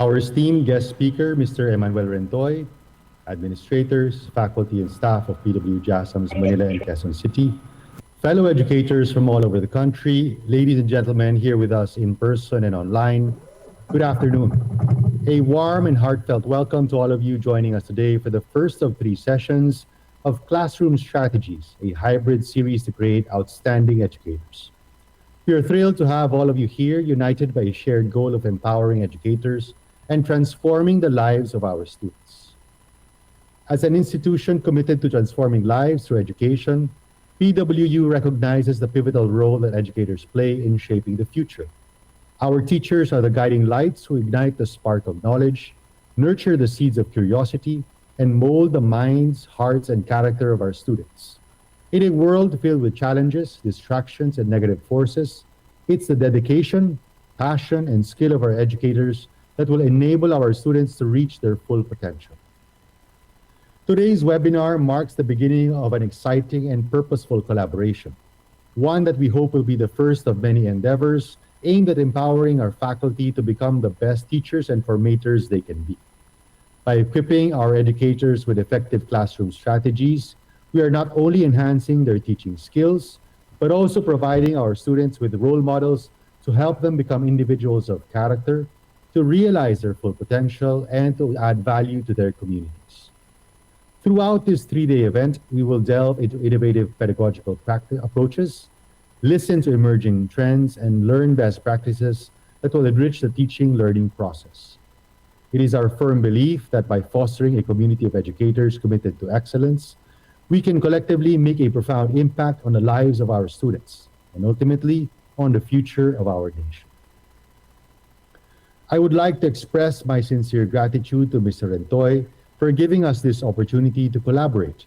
Our esteemed guest speaker, Mr. Emmanuel Rentoy, administrators, faculty, and staff of PW JASAM's Manila and Quezon City, fellow educators from all over the country, ladies and gentlemen here with us in person and online, good afternoon. A warm and heartfelt welcome to all of you joining us today for the first of 3 sessions of Classroom Strategies, a hybrid series to create outstanding educators. We are thrilled to have all of you here, united by a shared goal of empowering educators and transforming the lives of our students. As an institution committed to transforming lives through education, PWU recognizes the pivotal role that educators play in shaping the future. Our teachers are the guiding lights who ignite the spark of knowledge, nurture the seeds of curiosity, and mold the minds, hearts, and character of our students. In a world filled with challenges, distractions, and negative forces, it's the dedication, passion, and skill of our educators that will enable our students to reach their full potential. Today's webinar marks the beginning of an exciting and purposeful collaboration, one that we hope will be the first of many endeavors aimed at empowering our faculty to become the best teachers and formators they can be. By equipping our educators with effective classroom strategies, we are not only enhancing their teaching skills, but also providing our students with role models to help them become individuals of character, to realize their full potential, and to add value to their communities. Throughout this 3-day event, we will delve into innovative pedagogical approaches, listen to emerging trends, and learn best practices that will enrich the teaching-learning process. It is our firm belief that by fostering a community of educators committed to excellence, we can collectively make a profound impact on the lives of our students and ultimately on the future of our nation. I would like to express my sincere gratitude to Mr. Rentoy for giving us this opportunity to collaborate,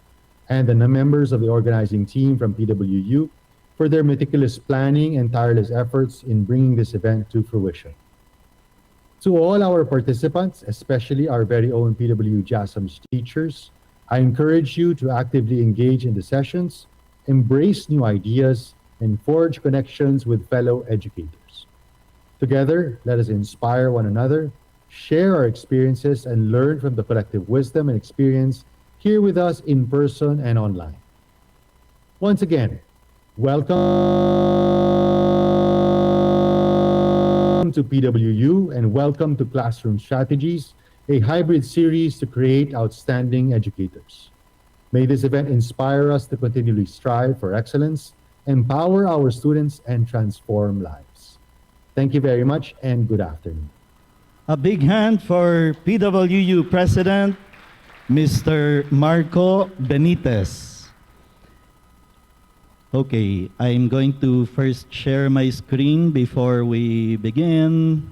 and the members of the organizing team from PWU for their meticulous planning and tireless efforts in bringing this event to fruition. To all our participants, especially our very own PW JASAM's teachers, I encourage you to actively engage in the sessions, embrace new ideas, and forge connections with fellow educators. Together, let us inspire one another, share our experiences, and learn from the collective wisdom and experience here with us in person and online. Once again, welcome to PWU and welcome to Classroom Strategies, a hybrid series to create outstanding educators. May this event inspire us to continually strive for excellence, empower our students, and transform lives. Thank you very much and good afternoon. A big hand for PWU President, Mr. Marco Benitez. Okay, I'm going to first share my screen before we begin.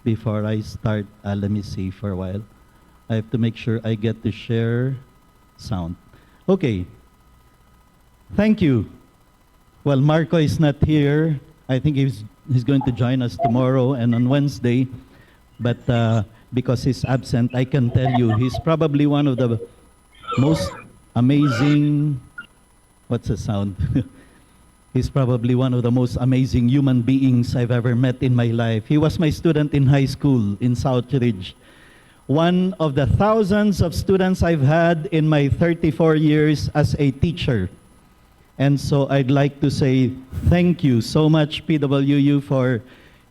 Before I start, let me see for a while. I have to make sure I get to share sound. Okay, thank you. Well, Marco is not here. I think he's going to join us tomorrow and on Wednesday. But because he's absent, I can tell you he's probably one of the most amazing, what's the sound? He's probably one of the most amazing human beings I've ever met in my life. He was my student in high school in Southridge. One of the thousands of students I've had in my 34 years as a teacher. And so I'd like to say thank you so much, PWU, for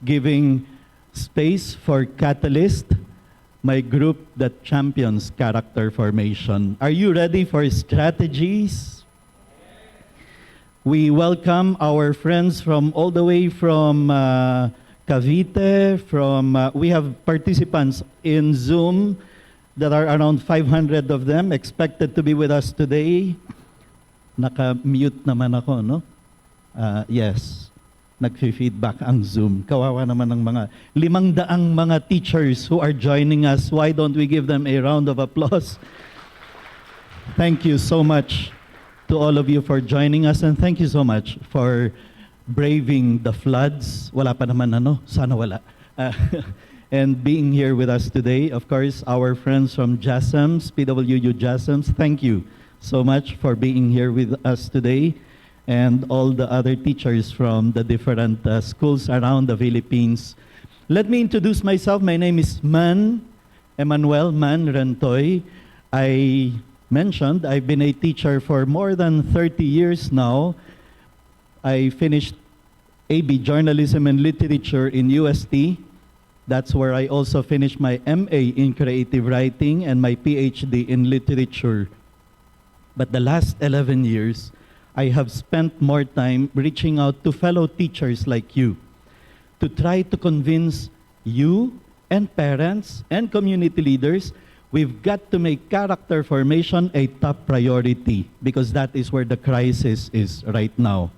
giving space for Catalyst, my group that champions character formation. Are you ready for strategies? We welcome our friends from all the way from Cavite, we have participants in Zoom that are around 500 of them expected to be with us today. Naka-mute naman ako, no? Yes. Nag-feedback ang Zoom. Kawawa naman ng mga 500 mga teachers who are joining us. Why don't we give them a round of applause? Thank you so much to all of you for joining us, and thank you so much for braving the floods. Wala pa naman ano, sana wala. And being here with us today, of course, our friends from JASAMS, PWU JASAMS, thank you so much for being here with us today. And all the other teachers from the different schools around the Philippines. Let me introduce myself. My name is Emmanuel Mann Rentoy. I mentioned I've been a teacher for more than 30 years now. I finished AB Journalism and Literature in UST. That's where I also finished my MA in Creative Writing and my PhD in Literature. But the last 11 years, I have spent more time reaching out to fellow teachers like you to try to convince you and parents and community leaders we've got to make character formation a top priority because that is where the crisis is right now.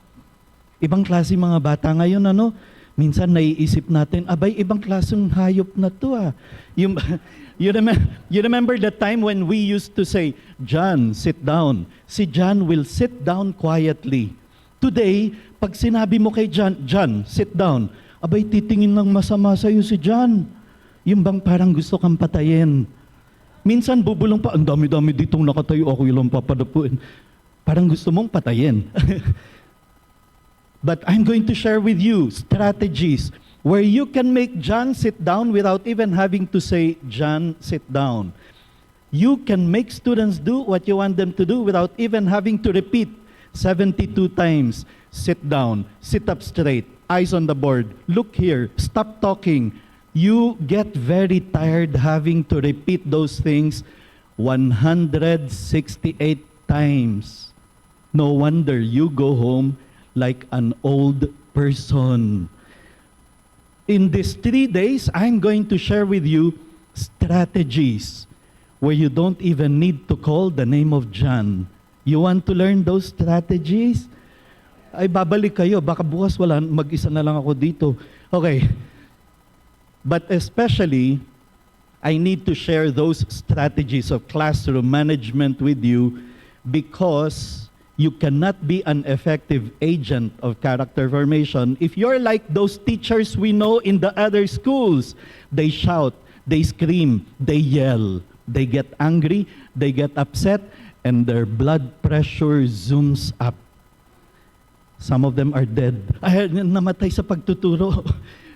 Ibang klase mga bata ngayon, ano? Minsan naiisip natin, abay, ibang klaseng hayop na to ah. You remember the time when we used to say, John, sit down. Si John will sit down quietly. Today, pag sinabi mo kay John, John, sit down. Abay, titingin ng masama sa'yo si John. Yung bang parang gusto kang patayin. Minsan bubulong pa, ang dami-dami ditong nakatayo, ako yung papadapuin. Parang gusto mong patayin. But I'm going to share with you strategies where you can make John sit down without even having to say, John, sit down. You can make students do what you want them to do without even having to repeat 72 times. Sit down, sit up straight, eyes on the board, look here, stop talking. You get very tired having to repeat those things 168 times. No wonder you go home like an old person. In these 3 days, I'm going to share with you strategies where you don't even need to call the name of John. You want to learn those strategies? Ay, babalik kayo. Baka bukas wala, mag-isa na lang ako dito. Okay. But especially, I need to share those strategies of classroom management with you because you cannot be an effective agent of character formation if you're like those teachers we know in the other schools. They shout, they scream, they yell, they get angry, they get upset, and their blood pressure zooms up. Some of them are dead. Ay, namatay sa pagtuturo.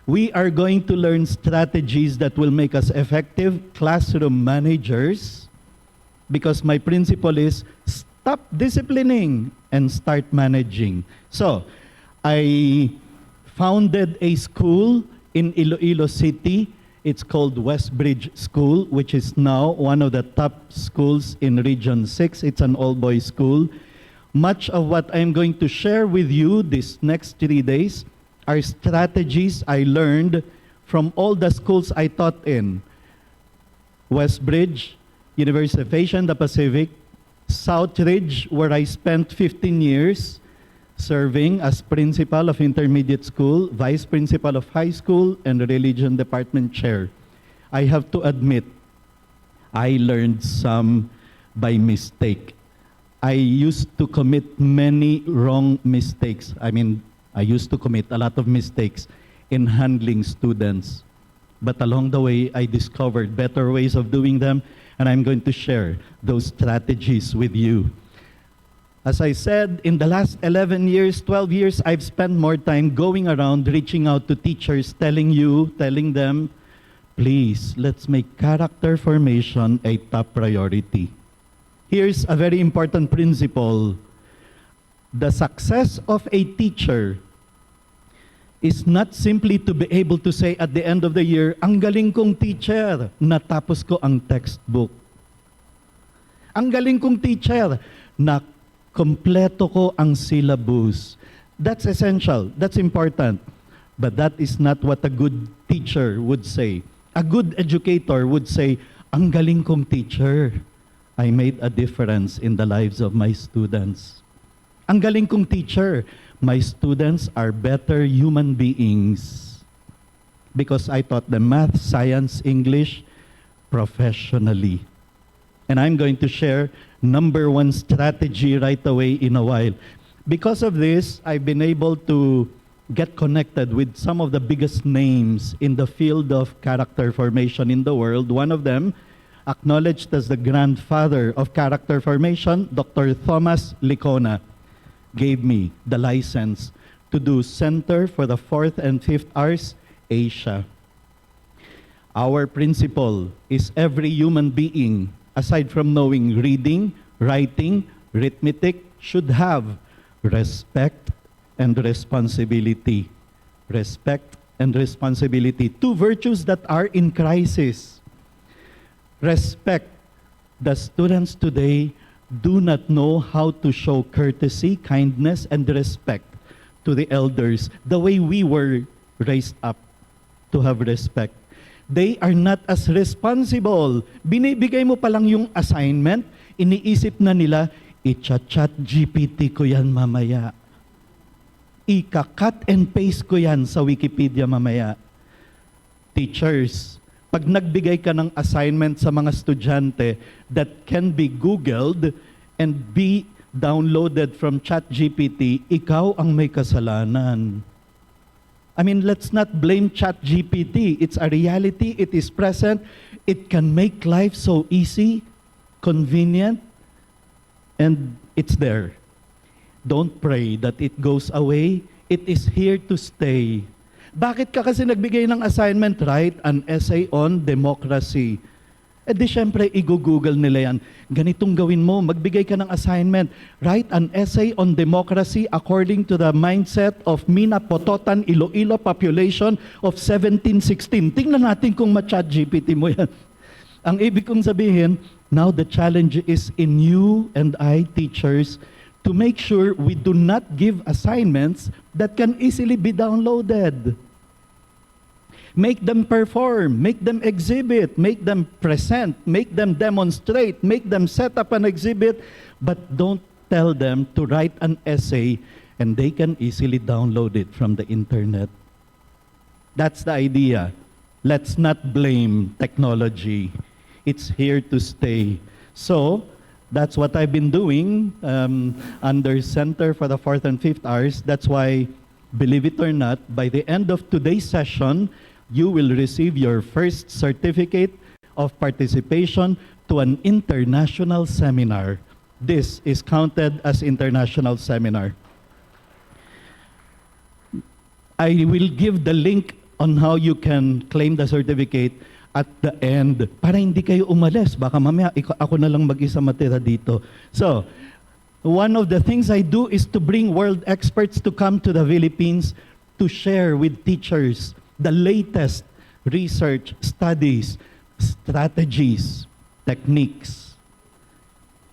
We are going to learn strategies that will make us effective classroom managers because my principle is stop disciplining and start managing. So, I founded a school in Iloilo City. It's called Westbridge School, which is now one of the top schools in Region 6. It's an all-boys school. Much of what I'm going to share with you this next 3 days are strategies I learned from all the schools I taught in. Westbridge, University of Asia and the Pacific, Southridge, where I spent 15 years serving as principal of intermediate school, vice principal of high school, and religion department chair. I have to admit, I learned some by mistake. I used to commit many wrong mistakes. I used to commit a lot of mistakes in handling students. But along the way, I discovered better ways of doing them, and I'm going to share those strategies with you. As I said, in the last 11 years, 12 years, I've spent more time going around, reaching out to teachers, telling them, please, let's make character formation a top priority. Here's a very important principle. The success of a teacher is not simply to be able to say at the end of the year, ang galing kong teacher, natapos ko ang textbook. Ang galing kong teacher, na kompleto ko ang syllabus. That's essential, that's important. But that is not what a good teacher would say. A good educator would say, ang galing kong teacher, I made a difference in the lives of my students. Ang galing kong teacher, my students are better human beings because I taught them math, science, English professionally. And I'm going to share number one strategy right away in a while. Because of this, I've been able to get connected with some of the biggest names in the field of character formation in the world. One of them, acknowledged as the grandfather of character formation, Dr. Thomas Licona, gave me the license to do Center for the 4th and 5th Hours Asia. Our principle is every human being, aside from knowing reading, writing, arithmetic, should have respect and responsibility. Respect and responsibility. Two virtues that are in crisis. Respect. The students today do not know how to show courtesy, kindness, and respect to the elders the way we were raised up to have respect. They are not as responsible. Binibigay mo pa lang yung assignment, iniisip na nila, i-chat GPT ko yan mamaya. Ika-cut and paste ko yan sa Wikipedia mamaya. Teachers, pag nagbigay ka ng assignment sa mga estudyante that can be Googled and be downloaded from ChatGPT, ikaw ang may kasalanan. I mean, let's not blame ChatGPT. It's a reality. It is present. It can make life so easy, convenient, and it's there. Don't pray that it goes away. It is here to stay. Bakit ka kasi nagbigay ng assignment, write an essay on democracy? Eh di syempre, i-google nila yan. Ganitong gawin mo, magbigay ka ng assignment. Write an essay on democracy according to the mindset of Mina Pototan Iloilo population of 1716. Tingnan natin kung ma-chat GPT mo yan. Ang ibig kong sabihin, now the challenge is in you and I, teachers, to make sure we do not give assignments that can easily be downloaded. Make them perform, make them exhibit, make them present, make them demonstrate, make them set up an exhibit, but don't tell them to write an essay and they can easily download it from the internet. That's the idea. Let's not blame technology. It's here to stay. So, that's what I've been doing under Center for the 4th and 5th hours. That's why, believe it or not, by the end of today's session, you will receive your first certificate of participation to an international seminar. This is counted as international seminar. I will give the link on how you can claim the certificate at the end para hindi kayo umalis. Baka mamaya ako na lang mag-isa matira dito. So, one of the things I do is to bring world experts to come to the Philippines to share with teachers the latest research, studies, strategies, techniques.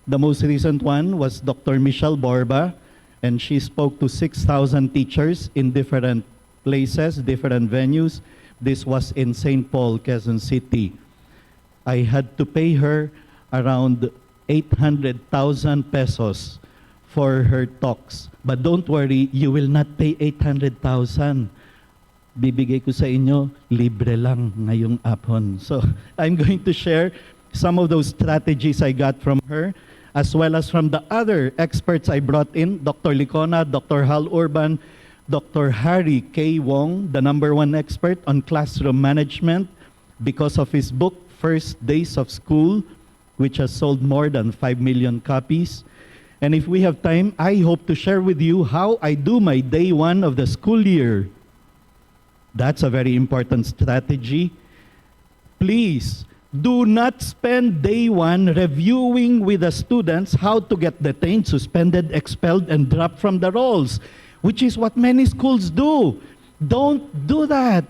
The most recent one was Dr. Michelle Borba, and she spoke to 6,000 teachers in different places, different venues. This was in St. Paul, Quezon City. I had to pay her around 800,000 pesos for her talks. But don't worry, you will not pay 800,000. Bibigay ko sa inyo, libre lang ngayong hapon. So, I'm going to share some of those strategies I got from her, as well as from the other experts I brought in, Dr. Licona, Dr. Hal Urban, Dr. Harry Wong, the #1 expert on classroom management, because of his book, First Days of School, which has sold more than 5 million copies. And if we have time, I hope to share with you how I do my day one of the school year. That's a very important strategy. Please, do not spend day one reviewing with the students how to get detained, suspended, expelled, and dropped from the rolls, which is what many schools do. Don't do that.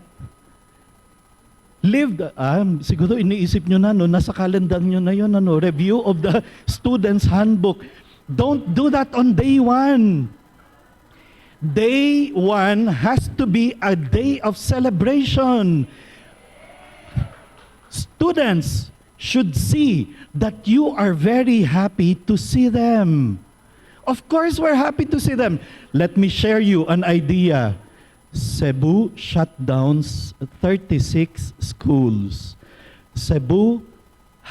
Siguro iniisip nyo na, no, nasa calendar nyo na yun, ano, review of the student's handbook. Don't do that on day one. Day one has to be a day of celebration. Students should see that you are very happy to see them. Of course, we're happy to see them. Let me share you an idea. Cebu shut down 36 schools. Cebu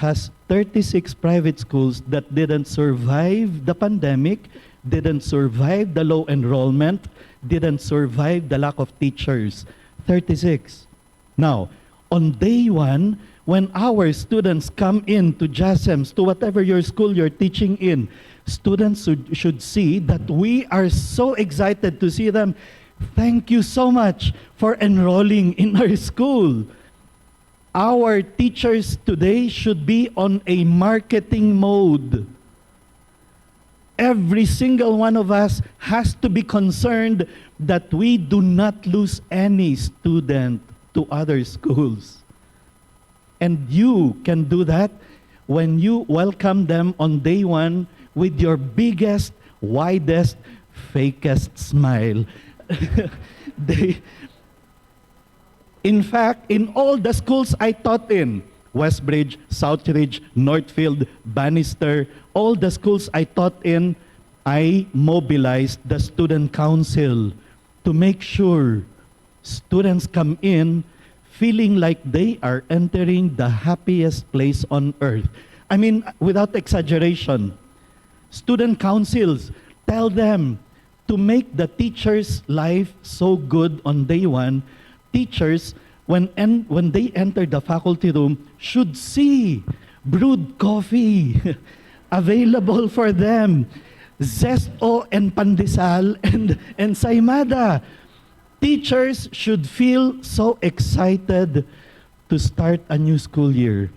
has 36 private schools that didn't survive the pandemic, didn't survive the low enrollment, didn't survive the lack of teachers. 36. Now, on day one, when our students come in to JASEMS, to whatever your school you're teaching in, students should see that we are so excited to see them. Thank you so much for enrolling in our school. Our teachers today should be on a marketing mode. Every single one of us has to be concerned that we do not lose any student to other schools. And you can do that when you welcome them on day one with your biggest, widest, fakest smile. In fact, in all the schools I taught in, Westbridge, Southridge, Northfield, Bannister, all the schools I taught in, I mobilized the student council to make sure students come in feeling like they are entering the happiest place on earth. I mean, without exaggeration, student councils tell them to make the teacher's life so good on day one. Teachers, when they enter the faculty room, should see brewed coffee available for them, zesto and pandesal and ensaymada. Teachers should feel so excited to start a new school year.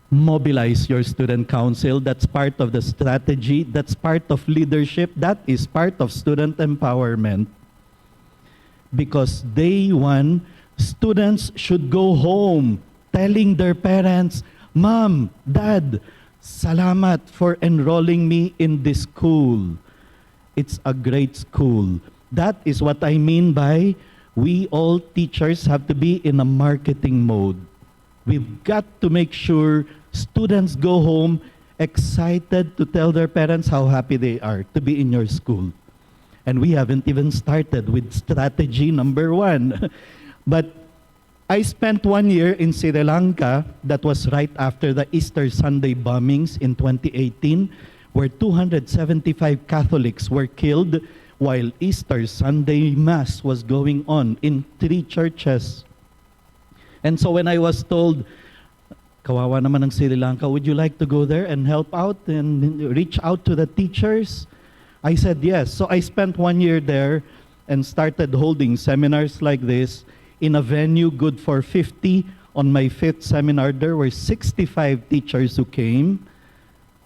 Mobilize your student council. That's part of the strategy. That's part of leadership. That is part of student empowerment. Because day one, students should go home telling their parents, Mom, Dad, salamat for enrolling me in this school. It's a great school. That is what I mean by we all teachers have to be in a marketing mode. We've got to make sure students go home excited to tell their parents how happy they are to be in your school. And we haven't even started with strategy number 1. But I spent 1 year in Sri Lanka. That was right after the Easter Sunday bombings in 2018, where 275 Catholics were killed while Easter Sunday Mass was going on in 3 churches. And so when I was told, kawawa naman ng Sri Lanka, would you like to go there and help out and reach out to the teachers? I said yes. So I spent 1 year there and started holding seminars like this in a venue good for 50. On my 5th seminar, there were 65 teachers who came,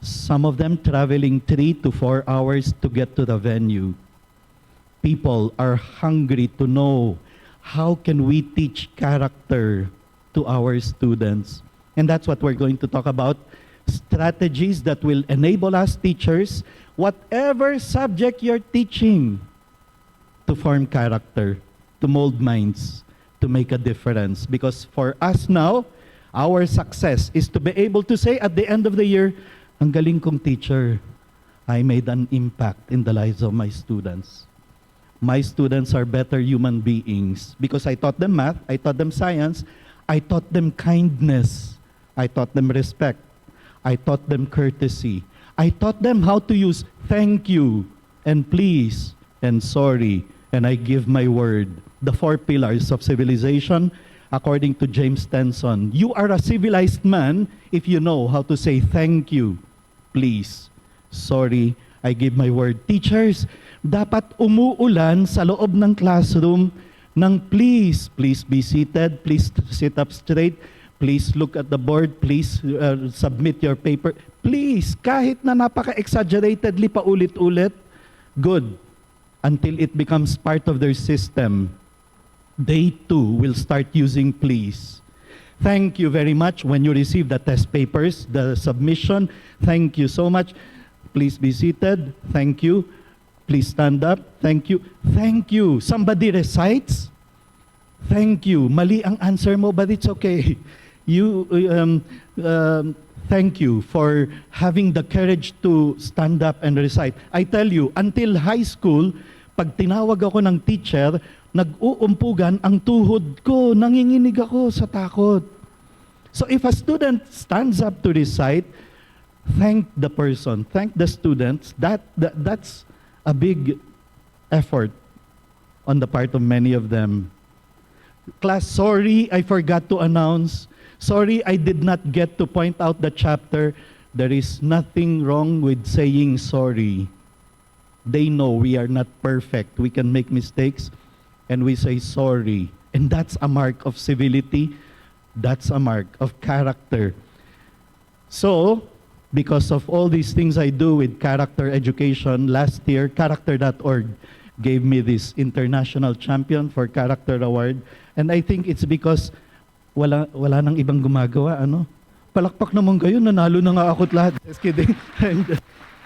some of them traveling 3 to 4 hours to get to the venue. People are hungry to know how can we teach character to our students. And that's what we're going to talk about. Strategies that will enable us teachers, whatever subject you're teaching, to form character, to mold minds, to make a difference. Because for us now, our success is to be able to say at the end of the year, ang galing kong teacher, I made an impact in the lives of my students. My students are better human beings because I taught them math, I taught them science, I taught them kindness, I taught them respect, I taught them courtesy, I taught them how to use thank you and please and sorry, and I give my word. The 4 pillars of civilization, according to James Tenson. You are a civilized man if you know how to say thank you, please, sorry, I give my word. Teachers, dapat umuulan sa loob ng classroom ng please be seated, please sit up straight, please look at the board, please submit your paper. Please, kahit na napaka-exaggeratedly paulit-ulit, good, until it becomes part of their system. They too will start using please. Thank you very much when you receive the test papers, the submission. Thank you so much. Please be seated. Thank you. Please stand up. Thank you. Thank you. Somebody recites. Thank you. Mali ang answer mo, but it's okay. You, thank you for having the courage to stand up and recite. I tell you, until high school, pag tinawag ako ng teacher, nag-uumpugan ang tuhod ko, nanginginig ako sa takot. So if a student stands up to recite, thank the person, thank the students. That's a big effort on the part of many of them. Class, sorry, I forgot to announce. Sorry, I did not get to point out the chapter. There is nothing wrong with saying sorry. They know we are not perfect. We can make mistakes, and we say sorry And that's a mark of civility. That's a mark of character. So, because of all these things I do with character education, last year, character.org gave me this International Champion for Character Award. And I think it's because wala nang ibang gumagawa, ano? Palakpak naman kayo, nanalo na nga ako't lahat. Just kidding.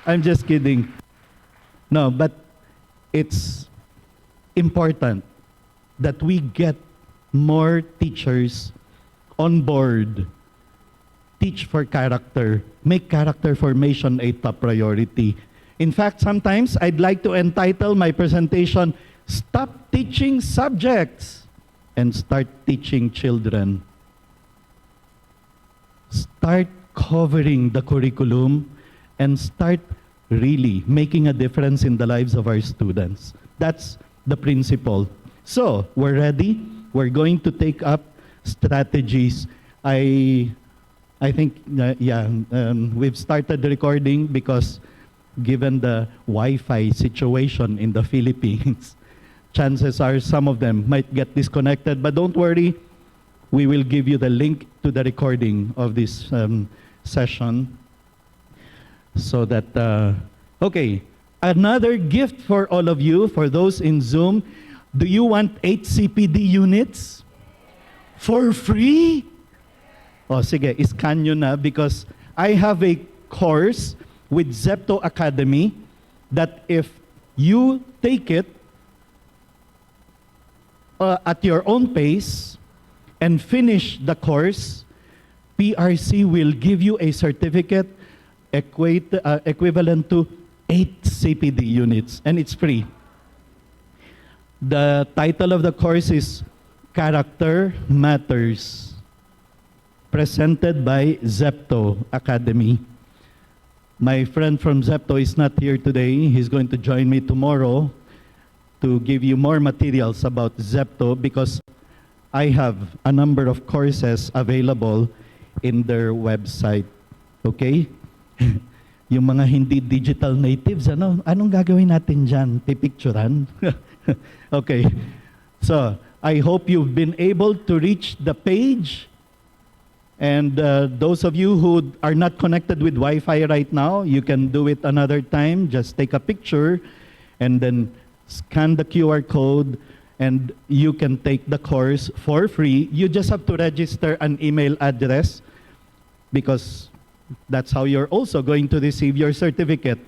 I'm just kidding. No, but it's important that we get more teachers on board. Teach for character. Make character formation a top priority. In fact, sometimes I'd like to entitle my presentation, Stop Teaching Subjects and Start Teaching Children. Start covering the curriculum and start really making a difference in the lives of our students. That's the principle. So, we're ready. We're going to take up strategies. I think, we've started the recording because given the Wi-Fi situation in the Philippines, chances are some of them might get disconnected. But don't worry, we will give you the link to the recording of this session so that, okay, another gift for all of you, for those in Zoom. Do you want 8 CPD units for free? O sige, iscan nyo na because I have a course with Zepto Academy that if you take it at your own pace and finish the course, PRC will give you a certificate equivalent to 8 CPD units, and it's free. The title of the course is Character Matters, presented by Zepto Academy. My friend from Zepto is not here today. He's going to join me tomorrow to give you more materials about Zepto because I have a number of courses available in their website. Okay? Yung mga hindi digital natives, anong gagawin natin dyan? Pipicturan? Okay. So, I hope you've been able to reach the page. And those of you who are not connected with Wi-Fi right now, you can do it another time. Just take a picture and then scan the QR code and you can take the course for free. You just have to register an email address because that's how you're also going to receive your certificate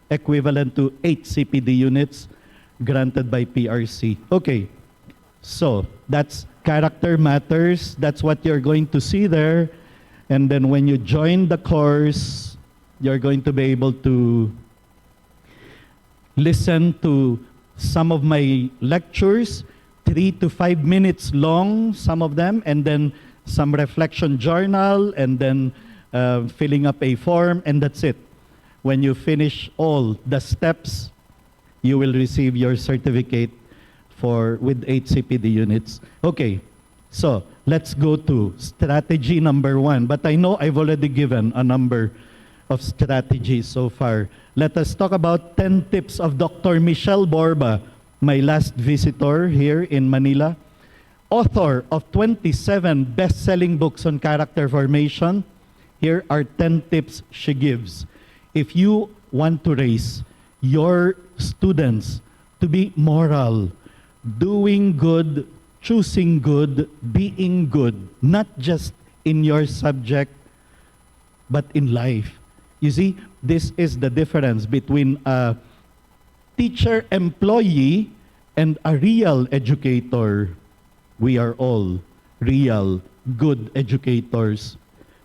equivalent to 8 CPD units granted by PRC. Okay, so that's Character Matters. That's what you're going to see there. And then when you join the course, you're going to be able to listen to some of my lectures, 3 to 5 minutes long, some of them, and then some reflection journal, and then filling up a form, and that's it. When you finish all the steps, you will receive your certificate with 8 CPD units. Okay, so let's go to strategy number 1. But I know I've already given a number of strategies so far. Let us talk about 10 tips of Dr. Michelle Borba, my last visitor here in Manila, author of 27 best-selling books on character formation. Here are 10 tips she gives. If you want to raise your students to be moral, doing good, choosing good, being good, not just in your subject, but in life. You see, this is the difference between a teacher-employee and a real educator. We are all real, good educators.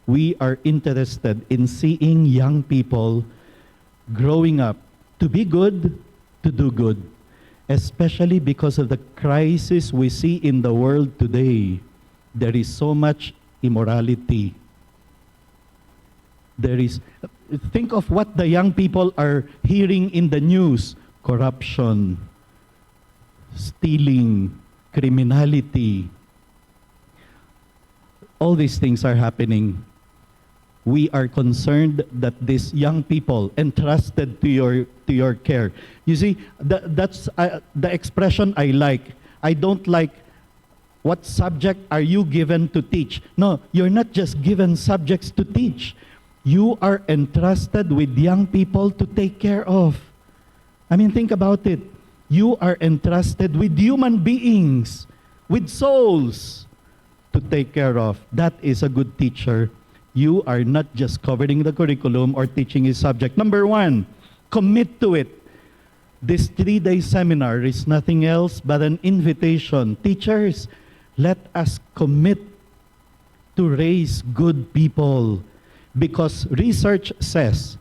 We are interested in seeing young people growing up to be good, to do good, especially because of the crisis we see in the world today. There is so much immorality. Think of what the young people are hearing in the news: corruption, stealing, criminality. All these things are happening. We are concerned that these young people entrusted to your care. You see, that's the expression I like. I don't like What subject are you given to teach? No, you're not just given subjects to teach. You are entrusted with young people to take care of. I mean, think about it. You are entrusted with human beings, with souls to take care of. That is a good teacher. You are not just covering the curriculum or teaching a subject. Number one, commit to it. This 3-day seminar is nothing else but an invitation. Teachers, let us commit to raise good people. Because research says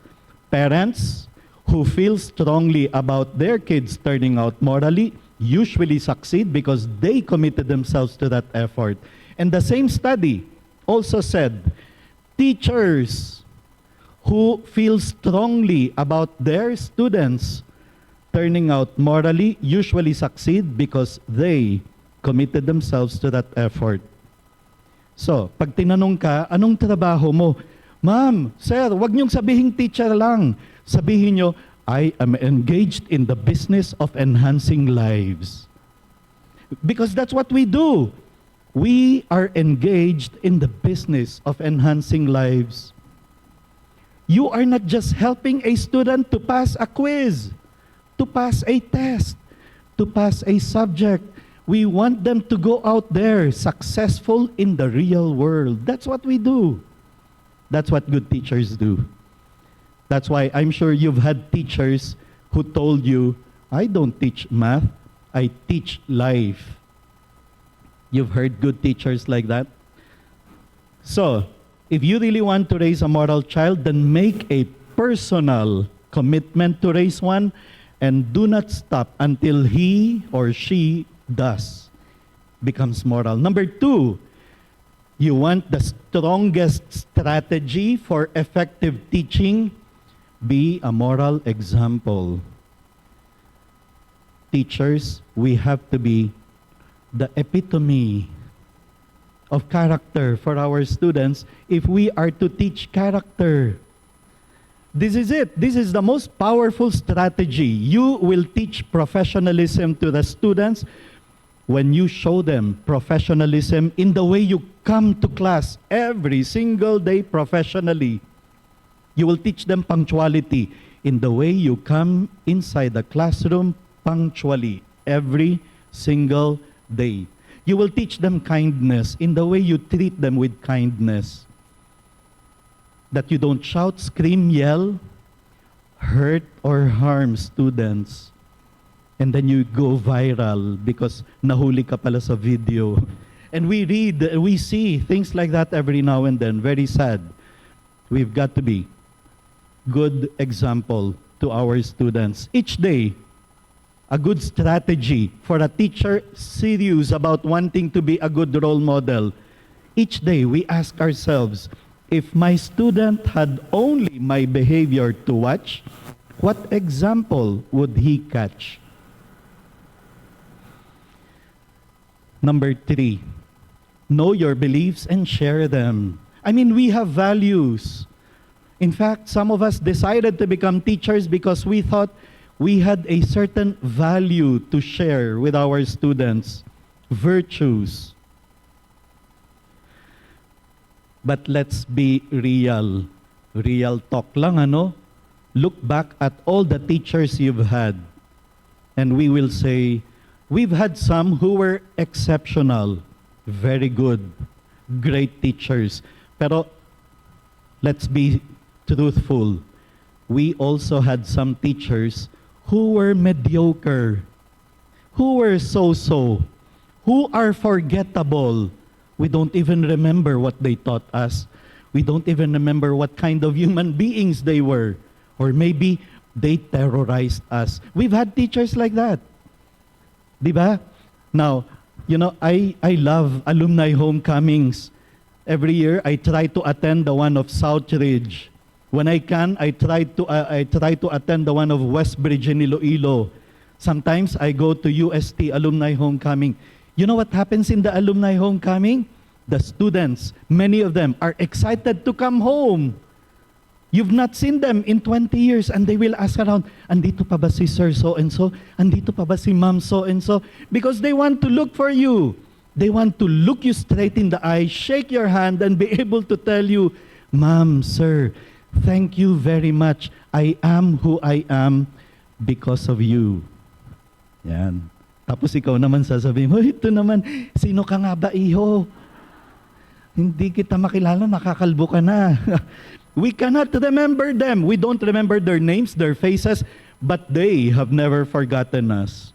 parents who feel strongly about their kids turning out morally usually succeed because they committed themselves to that effort. And the same study also said teachers who feel strongly about their students turning out morally usually succeed because they committed themselves to that effort. So, pag tinanong ka, anong trabaho mo? Ma'am, sir, wag niyong sabihing teacher lang. Sabihin niyo, I am engaged in the business of enhancing lives. Because that's what we do. We are engaged in the business of enhancing lives. You are not just helping a student to pass a quiz, to pass a test, to pass a subject. We want them to go out there successful in the real world. That's what we do. That's what good teachers do. That's why I'm sure you've had teachers who told you, I don't teach math, I teach life. You've heard good teachers like that? So, if you really want to raise a moral child, then make a personal commitment to raise one and do not stop until he or she does becomes moral. Number two, you want the strongest strategy for effective teaching? Be a moral example. Teachers, we have to be the epitome of character for our students if we are to teach character. This is it. This is the most powerful strategy. You will teach professionalism to the students when you show them professionalism in the way you come to class every single day professionally. You will teach them punctuality in the way you come inside the classroom punctually every single day. You will teach them kindness in the way you treat them with kindness. That you don't shout, scream, yell, hurt or harm students. And then you go viral because nahuli ka pala sa video. And we read, we see things like that every now and then. Very sad. We've got to be good example to our students. Each day, a good strategy for a teacher serious about wanting to be a good role model. Each day, we ask ourselves, if my student had only my behavior to watch, what example would he catch? Number three, know your beliefs and share them. I mean, we have values. In fact, some of us decided to become teachers because we thought we had a certain value to share with our students, virtues. But let's be real. Real talk lang, ano? Look back at all the teachers you've had, and we will say, we've had some who were exceptional, very good, great teachers. Pero let's be truthful. We also had some teachers who were mediocre, who were so-so, who are forgettable. We don't even remember what they taught us. We don't even remember what kind of human beings they were. Or maybe they terrorized us. We've had teachers like that. Diba? Now, you know, I love alumni homecomings. Every year, I try to attend the one of Southridge. When I can, I try to attend the one of Westbridge in Iloilo. Sometimes I go to UST alumni homecoming. You know what happens in the alumni homecoming? The students, many of them, are excited to come home. You've not seen them in 20 years and they will ask around, andito pa ba si Sir so-and-so? Andito pa ba si Ma'am so-and-so? Because they want to look for you. They want to look you straight in the eye, shake your hand, and be able to tell you, Ma'am, Sir, thank you very much. I am who I am because of you. Yan. Tapos ikaw naman sasabihin, oh, ito naman, sino ka nga ba, iho? Hindi kita makilala, nakakalbo ka na. We cannot remember them. We don't remember their names, their faces, but they have never forgotten us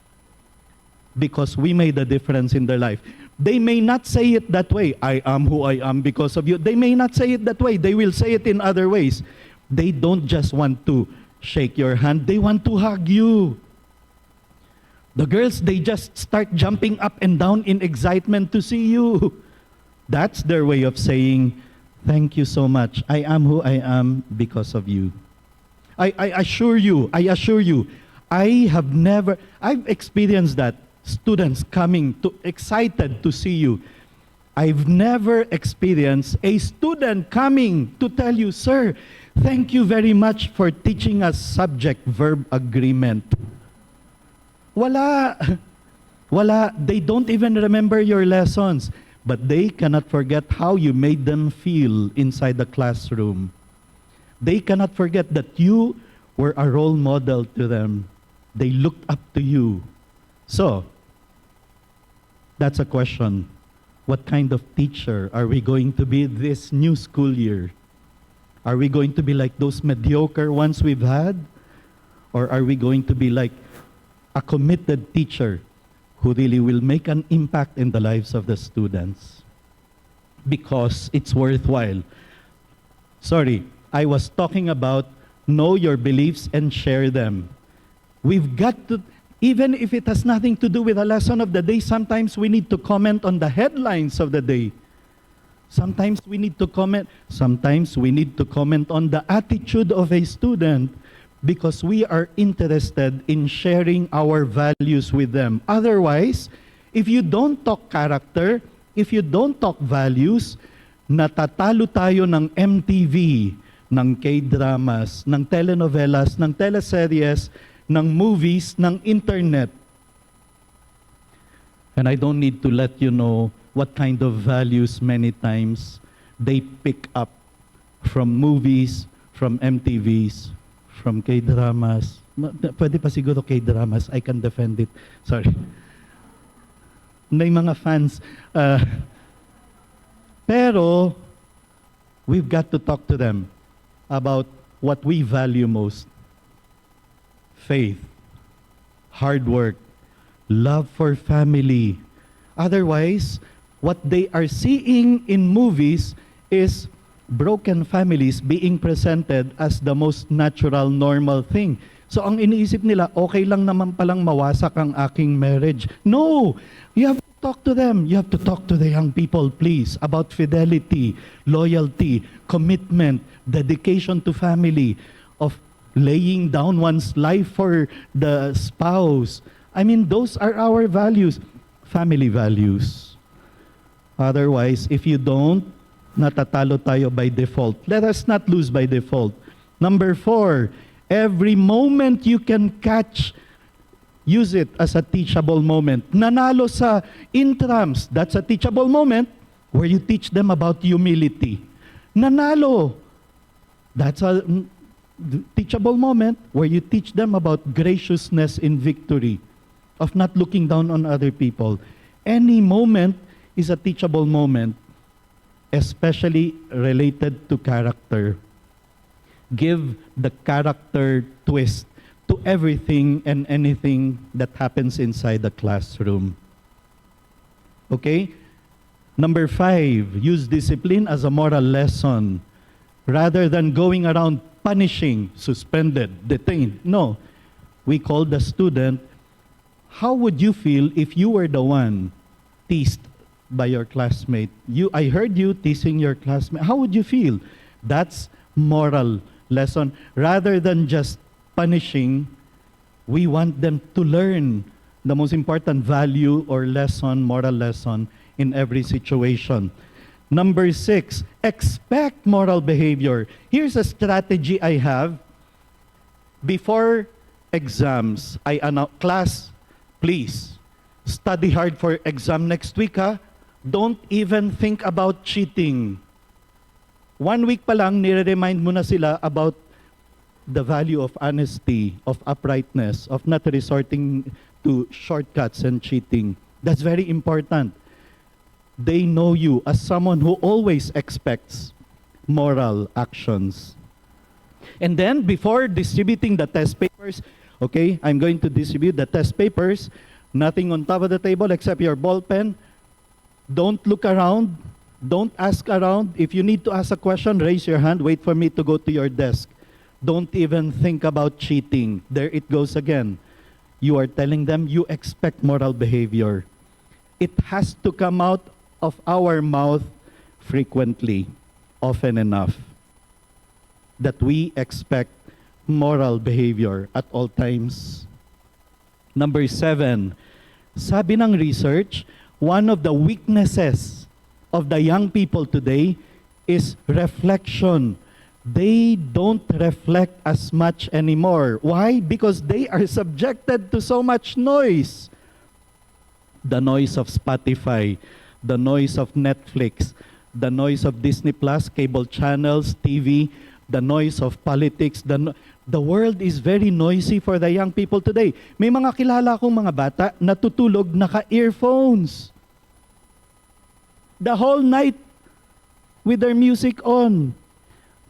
because we made a difference in their life. They may not say it that way, I am who I am because of you. They may not say it that way. They will say it in other ways. They don't just want to shake your hand. They want to hug you. The girls, they just start jumping up and down in excitement to see you. That's their way of saying, thank you so much. I am who I am because of you. I assure you, I've experienced that. Students coming to excited to see you. I've never experienced a student coming to tell you, sir, thank you very much for teaching us subject-verb agreement. Wala. Wala. They don't even remember your lessons, but they cannot forget how you made them feel inside the classroom. They cannot forget that you were a role model to them. They looked up to you. So, that's a question. What kind of teacher are we going to be this new school year? Are we going to be like those mediocre ones we've had? Or are we going to be like a committed teacher who really will make an impact in the lives of the students? Because it's worthwhile. Sorry, I was talking about know your beliefs and share them. We've got to, even if it has nothing to do with a lesson of the day, sometimes we need to comment on the headlines of the day. Sometimes we need to comment on the attitude of a student because we are interested in sharing our values with them. Otherwise, if you don't talk character, if you don't talk values, natatalo tayo ng MTV, ng K-dramas, ng telenovelas, ng teleseries, ng movies, ng internet. And I don't need to let you know what kind of values many times they pick up from movies, from MTVs, from K-dramas. Pwede pa siguro K-dramas, I can defend it. Sorry. May mga fans. Pero, we've got to talk to them about what we value most. Faith, hard work, love for family. Otherwise, what they are seeing in movies is broken families being presented as the most natural, normal thing. So ang iniisip nila, okay lang naman palang mawasak ang aking marriage. No! You have to talk to them. You have to talk to the young people, please, about fidelity, loyalty, commitment, dedication to family, of laying down one's life for the spouse. I mean, those are our values, family values. Otherwise, if you don't, natatalo tayo by default. Let us not lose by default. Number 4, every moment you can catch, use it as a teachable moment. Nanalo sa intrams, that's a teachable moment where you teach them about humility. Nanalo, that's a teachable moment where you teach them about graciousness in victory, of not looking down on other people. Any moment is a teachable moment, especially related to character. Give the character twist to everything and anything that happens inside the classroom. Okay? Number 5, use discipline as a moral lesson rather than going around punishing, suspended, detained. No. We call the student, how would you feel if you were the one teased by your classmate? I heard you teasing your classmate. How would you feel? That's moral lesson. Rather than just punishing, we want them to learn the most important value or lesson, moral lesson in every situation. Number 6, expect moral behavior. Here's a strategy I have. Before exams, I announce, class, please, study hard for exam next week, ha? Don't even think about cheating. 1 week pa lang, nire-remind mo na sila about the value of honesty, of uprightness, of not resorting to shortcuts and cheating. That's very important. They know you as someone who always expects moral actions. And then, before distributing the test papers, okay, I'm going to distribute the test papers. Nothing on top of the table except your ball pen. Don't look around. Don't ask around. If you need to ask a question, raise your hand. Wait for me to go to your desk. Don't even think about cheating. There it goes again. You are telling them you expect moral behavior. It has to come out of our mouth frequently, often enough, that we expect moral behavior at all times. Number 7, sabi ng research, one of the weaknesses of the young people today is reflection. They don't reflect as much anymore. Why? Because they are subjected to so much noise. The noise of Spotify, the noise of Netflix, the noise of Disney Plus, cable channels, TV, the noise of politics. The world is very noisy for the young people today. May mga kilala akong mga bata natutulog naka-earphones. The whole night with their music on.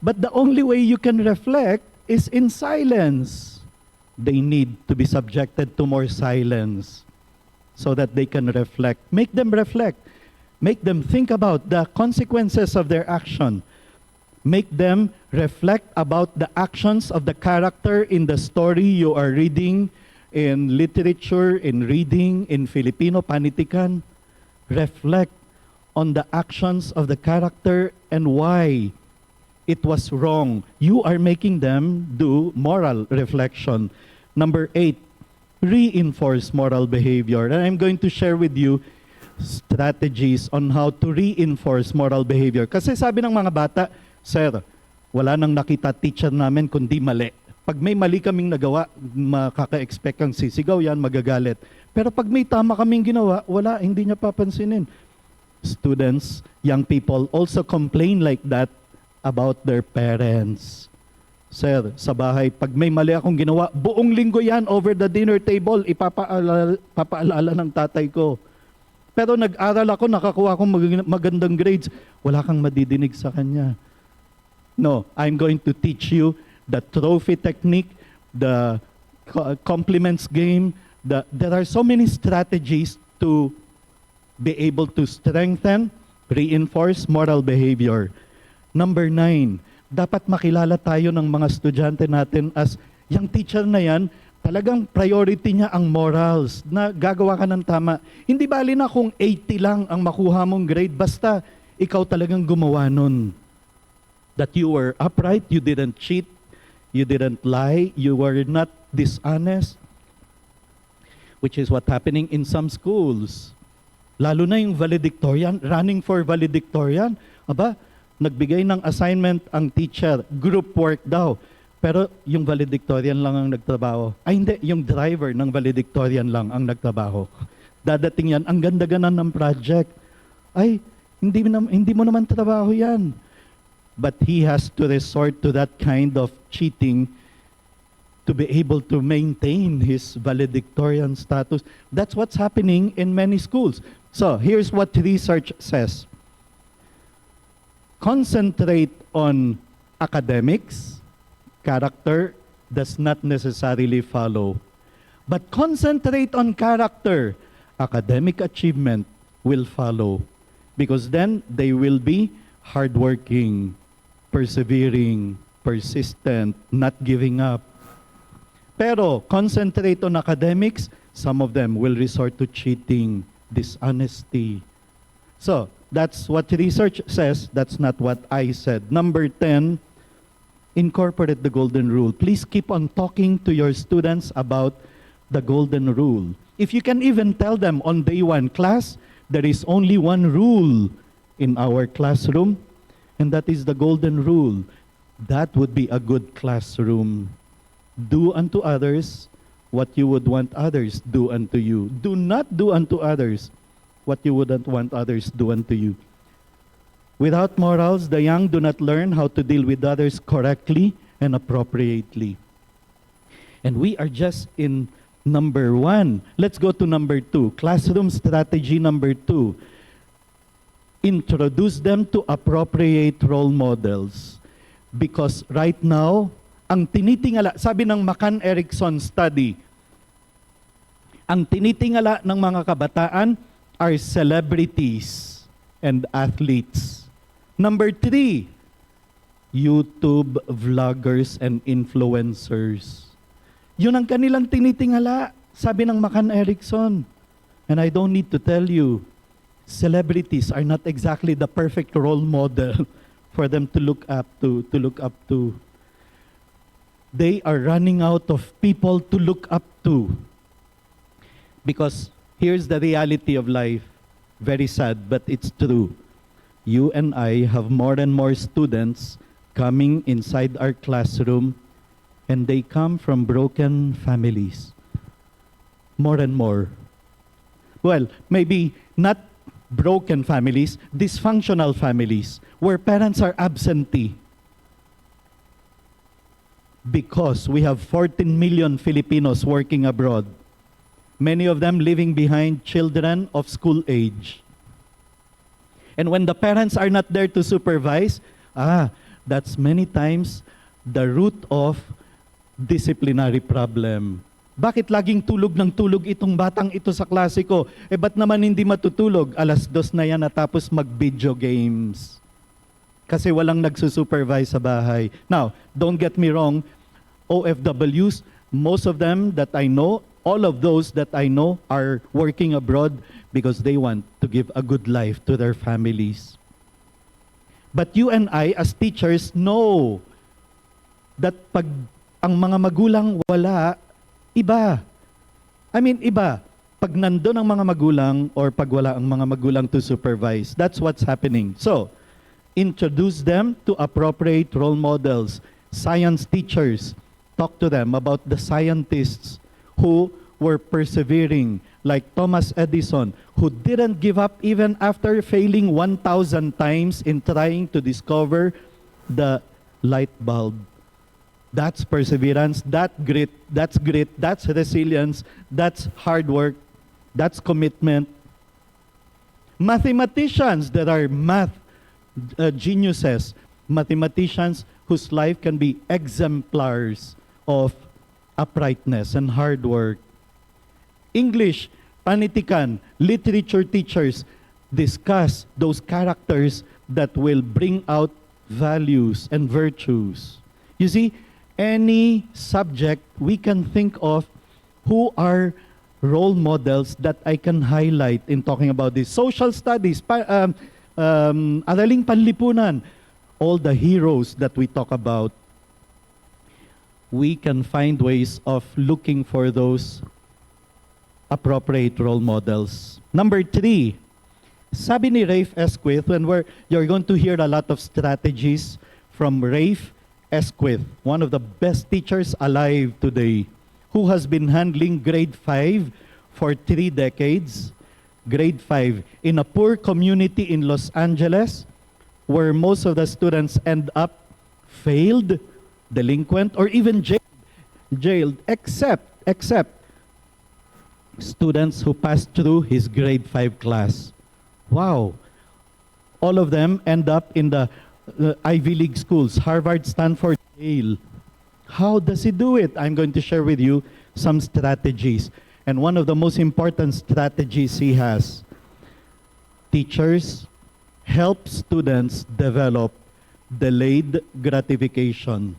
But the only way you can reflect is in silence. They need to be subjected to more silence so that they can reflect. Make them reflect. Make them think about the consequences of their action. Make them reflect about the actions of the character in the story you are reading, in literature, in reading, in Filipino panitikan. Reflect on the actions of the character and why it was wrong. You are making them do moral reflection. Number 8, reinforce moral behavior. And I'm going to share with you strategies on how to reinforce moral behavior. Kasi sabi ng mga bata, Sir, wala nang nakita teacher namin kundi mali. Pag may mali kaming nagawa, makaka-expect kang sisigaw yan, magagalit. Pero pag may tama kaming ginawa, wala, hindi niya papansinin. Students, young people also complain like that about their parents. Sir, sa bahay, pag may mali akong ginawa, buong linggo yan over the dinner table, papaalala ng tatay ko. Pero nag-aral ako, nakakuha akong magandang grades, wala kang madidinig sa kanya. No, I'm going to teach you the trophy technique, the compliments game. There are so many strategies to be able to strengthen, reinforce moral behavior. Number 9, dapat makilala tayo ng mga estudyante natin as yung teacher na yan, talagang priority niya ang morals, na gagawa ka ng tama. Hindi bali na kung 80 lang ang makuha mong grade, basta ikaw talagang gumawa nun. That you were upright, you didn't cheat, you didn't lie, you were not dishonest, which is what happening in some schools. Lalo na yung valedictorian, running for valedictorian. Aba, nagbigay ng assignment ang teacher, group work daw. Pero yung valedictorian lang ang nagtrabaho. Ay hindi, yung driver ng valedictorian lang ang nagtrabaho. Dadating yan, ang ganda-ganda ng project. Ay, hindi mo naman trabaho yan. But he has to resort to that kind of cheating to be able to maintain his valedictorian status. That's what's happening in many schools. So, here's what research says. Concentrate on academics, character does not necessarily follow. But concentrate on character, academic achievement will follow. Because then they will be hardworking, persevering, persistent, not giving up. Pero concentrate on academics, some of them will resort to cheating, dishonesty. So, that's what research says. That's not what I said. Number 10, incorporate the golden rule. Please keep on talking to your students about the golden rule. If you can even tell them on day 1, class, there is only one rule in our classroom, and that is the golden rule. That would be a good classroom. Do unto others what you would want others do unto you. Do not do unto others what you wouldn't want others do unto you. Without morals, the young do not learn how to deal with others correctly and appropriately. And we are just in number 1. Let's go to number 2. Classroom strategy number 2. Introduce them to appropriate role models. Because right now, ang tinitingala, sabi ng McCann-Erickson study, ang tinitingala ng mga kabataan are celebrities and athletes. Number 3, YouTube vloggers and influencers. Yun ang kanilang tinitingala, sabi ng McCann-Erickson. And I don't need to tell you, celebrities are not exactly the perfect role model for them to look up to. They are running out of people to look up to. Because here's the reality of life, very sad, but it's true. You and I have more and more students coming inside our classroom, and they come from broken families. More and more. Well, maybe not broken families, dysfunctional families, where parents are absentee. Because we have 14 million Filipinos working abroad, many of them leaving behind children of school age. And when the parents are not there to supervise, that's many times the root of disciplinary problem. Bakit laging tulog ng tulog itong batang ito sa klase ko? Ba't naman hindi matutulog? 2:00 na yan natapos mag-video games. Kasi walang nagsusupervise sa bahay. Now, don't get me wrong, OFWs, most of them that I know, all of those that I know are working abroad because they want to give a good life to their families. But you and I, as teachers, know that pag ang mga magulang wala, iba. Iba. Pag nandun ang mga magulang or pag wala ang mga magulang to supervise, that's what's happening. So, introduce them to appropriate role models. Science teachers, talk to them about the scientists who were persevering, like Thomas Edison, who didn't give up even after failing 1,000 times in trying to discover the light bulb. That's perseverance, that's grit, that's resilience, that's hard work, that's commitment. Mathematicians that are math geniuses, mathematicians whose life can be exemplars of uprightness and hard work. English, panitikan, literature teachers discuss those characters that will bring out values and virtues. You see, any subject we can think of who are role models that I can highlight in talking about this. Social studies, araling panlipunan, all the heroes that we talk about, we can find ways of looking for those appropriate role models. Number 3, sabi ni Rafe Esquith, you're going to hear a lot of strategies from Rafe Esquith, one of the best teachers alive today, who has been handling grade 5 for 3 decades. Grade 5 in a poor community in Los Angeles, where most of the students end up failed, delinquent, or even jailed, except students who passed through his grade 5 class. Wow. All of them end up in the Ivy League schools, Harvard, Stanford, Yale. How does he do it? I'm going to share with you some strategies. And one of the most important strategies he has, teachers help students develop delayed gratification.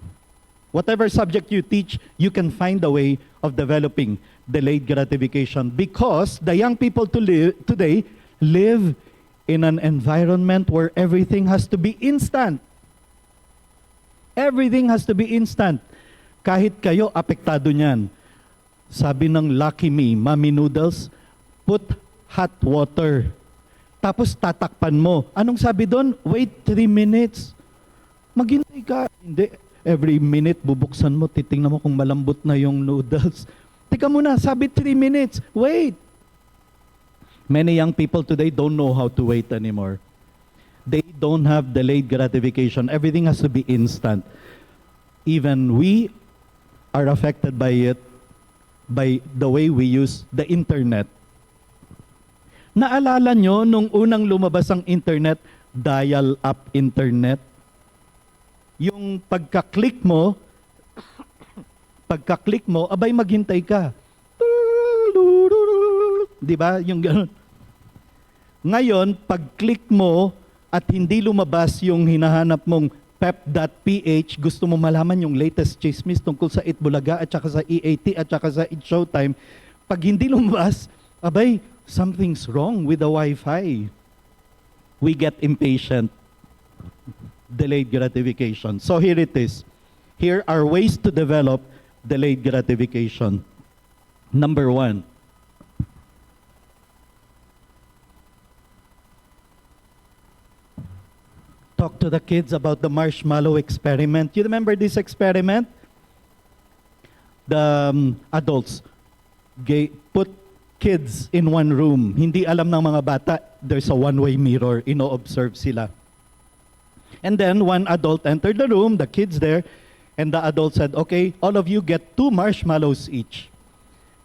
Whatever subject you teach, you can find a way of developing delayed gratification, because the young people today live in an environment where everything has to be instant. Everything has to be instant. Kahit kayo, apektado niyan. Sabi ng Lucky Me, Mommy Noodles, put hot water. Tapos tatakpan mo. Anong sabi doon? Wait 3 minutes. Maghintay ka. Hindi. Every minute, bubuksan mo, titingnan mo kung malambot na yung noodles. Teka muna, sabi 3 minutes. Wait. Many young people today don't know how to wait anymore. They don't have delayed gratification. Everything has to be instant. Even we are affected by it, by the way we use the internet. Naalala nyo nung unang lumabas ang internet, dial-up internet? Yung pagka-click mo, abay maghintay ka. Di ba? Yung gano'n. Ngayon, pag-click mo at hindi lumabas yung hinahanap mong pep.ph, gusto mo malaman yung latest chismis tungkol sa Itbulaga at saka sa EAT at saka sa It Showtime. Pag hindi lumabas, abay, something's wrong with the Wi-Fi. We get impatient. Delayed gratification. So here it is. Here are ways to develop delayed gratification. Number 1. Talk to the kids about the marshmallow experiment. You remember this experiment? The adults put kids in one room. Hindi alam ng mga bata, there's a one-way mirror. Ino-observe sila. And then one adult entered the room, the kids there, and the adult said, okay, all of you get 2 marshmallows each.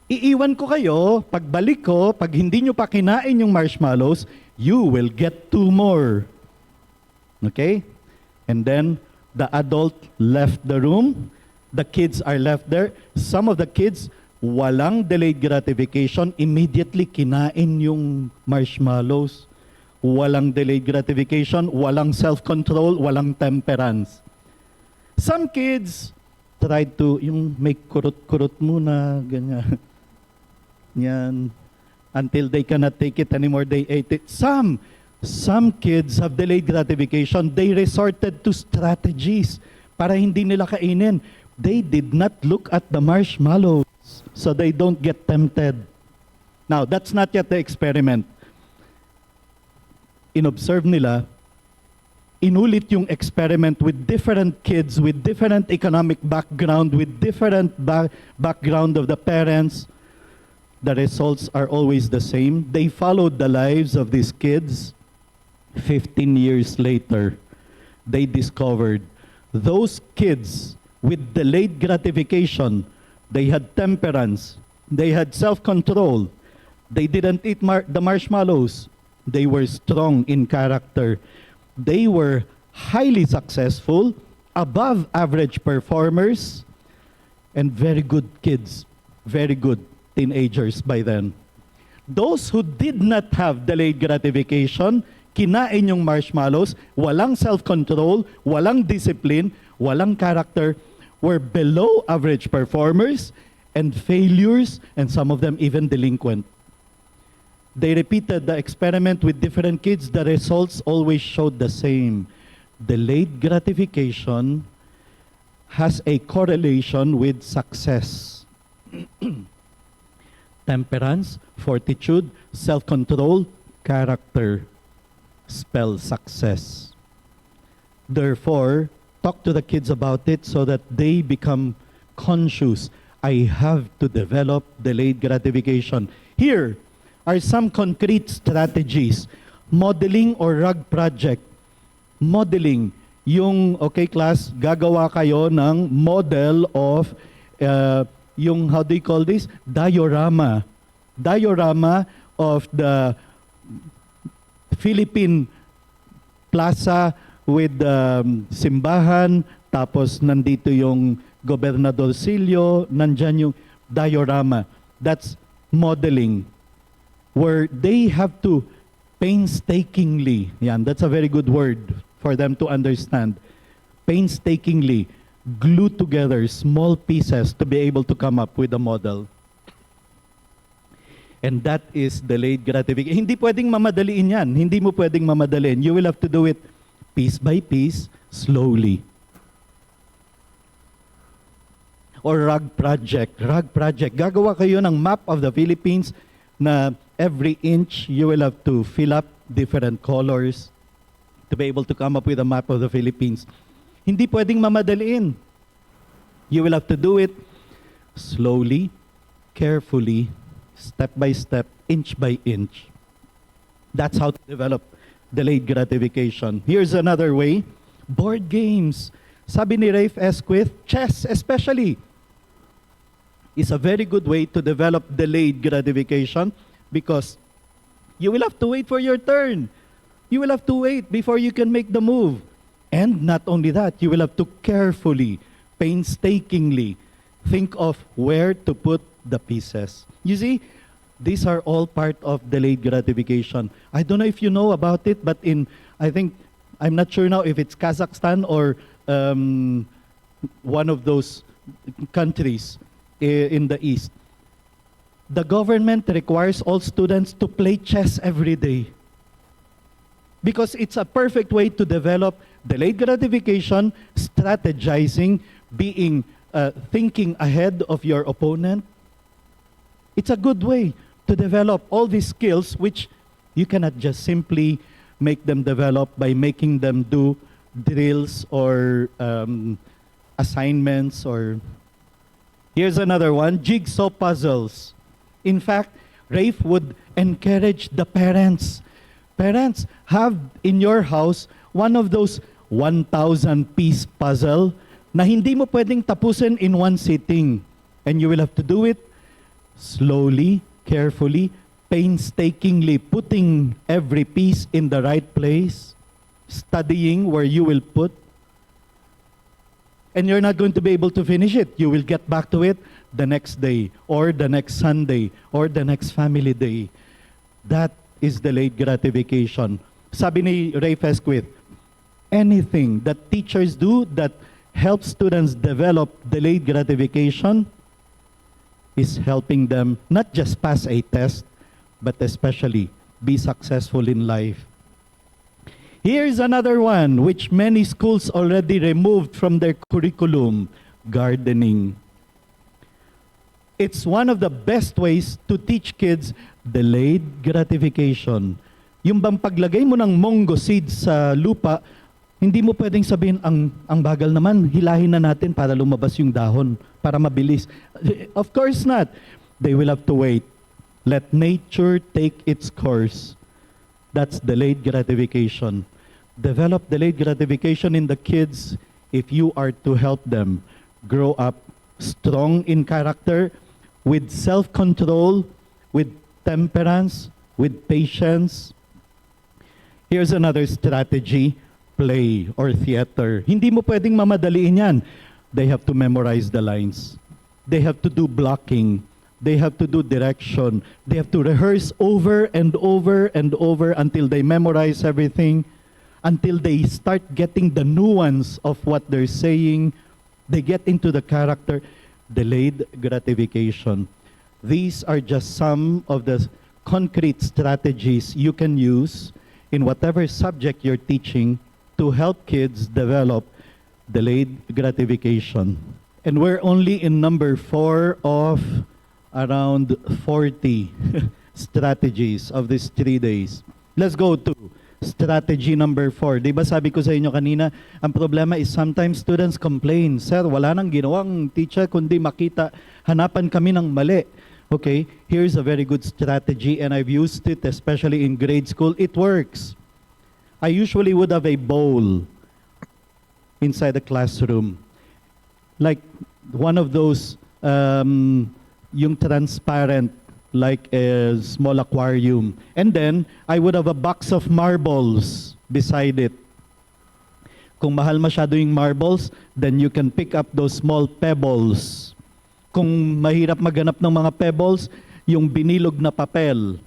Iiwan ko kayo, pagbalik ko, pag hindi nyo pa kinain yung marshmallows, you will get 2 more. Okay? And then the adult left the room. The kids are left there. Some of the kids, walang delayed gratification, immediately kinain yung marshmallows. Walang delayed gratification, walang self-control, walang temperance. Some kids tried to, yung may kurot-kurot muna, ganyan. Yan. Until they cannot take it anymore, they ate it. Some kids have delayed gratification. They resorted to strategies para hindi nila kainin. They did not look at the marshmallows so they don't get tempted. Now, that's not yet the experiment. Inobserve nila, inulit yung experiment with different kids, with different economic background, with different background of the parents. The results are always the same. They followed the lives of these kids. 15 years later, they discovered those kids with delayed gratification, they had temperance, they had self-control, they didn't eat the marshmallows, they were strong in character, they were highly successful, above average performers, and very good kids, very good teenagers by then. Those who did not have delayed gratification, kinain yung marshmallows, walang self-control, walang discipline, walang character, were below average performers and failures, and some of them even delinquent. They repeated the experiment with different kids. The results always showed the same. Delayed gratification has a correlation with success. Temperance, fortitude, self-control, character spell success. Therefore, talk to the kids about it so that they become conscious. I have to develop delayed gratification. Here are some concrete strategies. Modeling or rug project. Modeling. Yung, okay class, gagawa kayo ng model of, yung, how do you call this? Diorama. Diorama of the Philippine Plaza with simbahan, tapos nandito yung Gobernador Silio, nandyan yung diorama. That's modeling, where they have to painstakingly, yan, that's a very good word for them to understand, painstakingly glue together small pieces to be able to come up with a model. And that is delayed gratification. Hindi pwedeng mamadaliin yan. Hindi mo pwedeng mamadaliin. You will have to do it piece by piece, slowly. Or rug project. Rug project. Gagawa kayo ng map of the Philippines na every inch you will have to fill up different colors to be able to come up with a map of the Philippines. Hindi pwedeng mamadaliin. You will have to do it slowly, carefully, step by step, inch by inch. That's how to develop delayed gratification. Here's another way. Board games. Sabi ni Rafe Esquith, chess especially, is a very good way to develop delayed gratification because you will have to wait for your turn. You will have to wait before you can make the move. And not only that, you will have to carefully, painstakingly think of where to put the pieces. You see, these are all part of delayed gratification. I don't know if you know about it, but I'm not sure now if it's Kazakhstan or one of those countries in the East. The government requires all students to play chess every day because it's a perfect way to develop delayed gratification, strategizing, being thinking ahead of your opponent. It's a good way to develop all these skills which you cannot just simply make them develop by making them do drills or assignments or... Here's another one, jigsaw puzzles. In fact, Rafe would encourage the parents. Parents, have in your house one of those 1,000-piece puzzle na hindi mo pwedeng tapusin in one sitting. And you will have to do it slowly, carefully, painstakingly, putting every piece in the right place, studying where you will put. And you're not going to be able to finish it. You will get back to it the next day, or the next Sunday, or the next family day. That is delayed gratification. Sabi ni Rafe Esquith, anything that teachers do that helps students develop delayed gratification is helping them not just pass a test, but especially be successful in life. Here's another one which many schools already removed from their curriculum, gardening. It's one of the best ways to teach kids delayed gratification. Yung bang paglagay mo ng mongo seeds sa lupa, hindi mo pwedeng sabihin, ang bagal naman, hilahin na natin para lumabas yung dahon, para mabilis. Of course not. They will have to wait. Let nature take its course. That's delayed gratification. Develop delayed gratification in the kids if you are to help them grow up strong in character, with self-control, with temperance, with patience. Here's another strategy, play or theater. Hindi mo pwedeng mamadaliin yan. They have to memorize the lines. They have to do blocking. They have to do direction. They have to rehearse over and over and over until they memorize everything, until they start getting the nuance of what they're saying. They get into the character. Delayed gratification. These are just some of the concrete strategies you can use in whatever subject you're teaching to help kids develop delayed gratification. And we're only in number 4 of around 40 strategies of these 3 days. Let's go to strategy number 4. Di ba sabi ko sa inyo kanina, ang problema is sometimes students complain, Sir, wala nang ginawang teacher kundi makita, hanapan kami ng mali. Okay, here's a very good strategy and I've used it especially in grade school. It works. I usually would have a bowl inside the classroom. Like one of those, yung transparent, like a small aquarium. And then, I would have a box of marbles beside it. Kung mahal masyado yung marbles, then you can pick up those small pebbles. Kung mahirap maghanap ng mga pebbles, yung binilog na papel.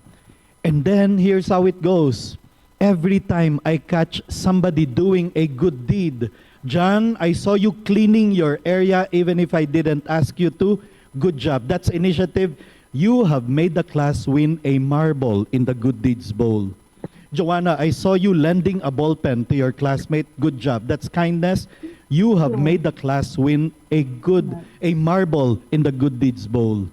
And then, here's how it goes. Every time I catch somebody doing a good deed, John, I saw you cleaning your area even if I didn't ask you to. Good job. That's initiative. You have made the class win a marble in the Good Deeds Bowl. Joanna, I saw you lending a ball pen to your classmate. Good job. That's kindness. You have made the class win a marble in the Good Deeds Bowl.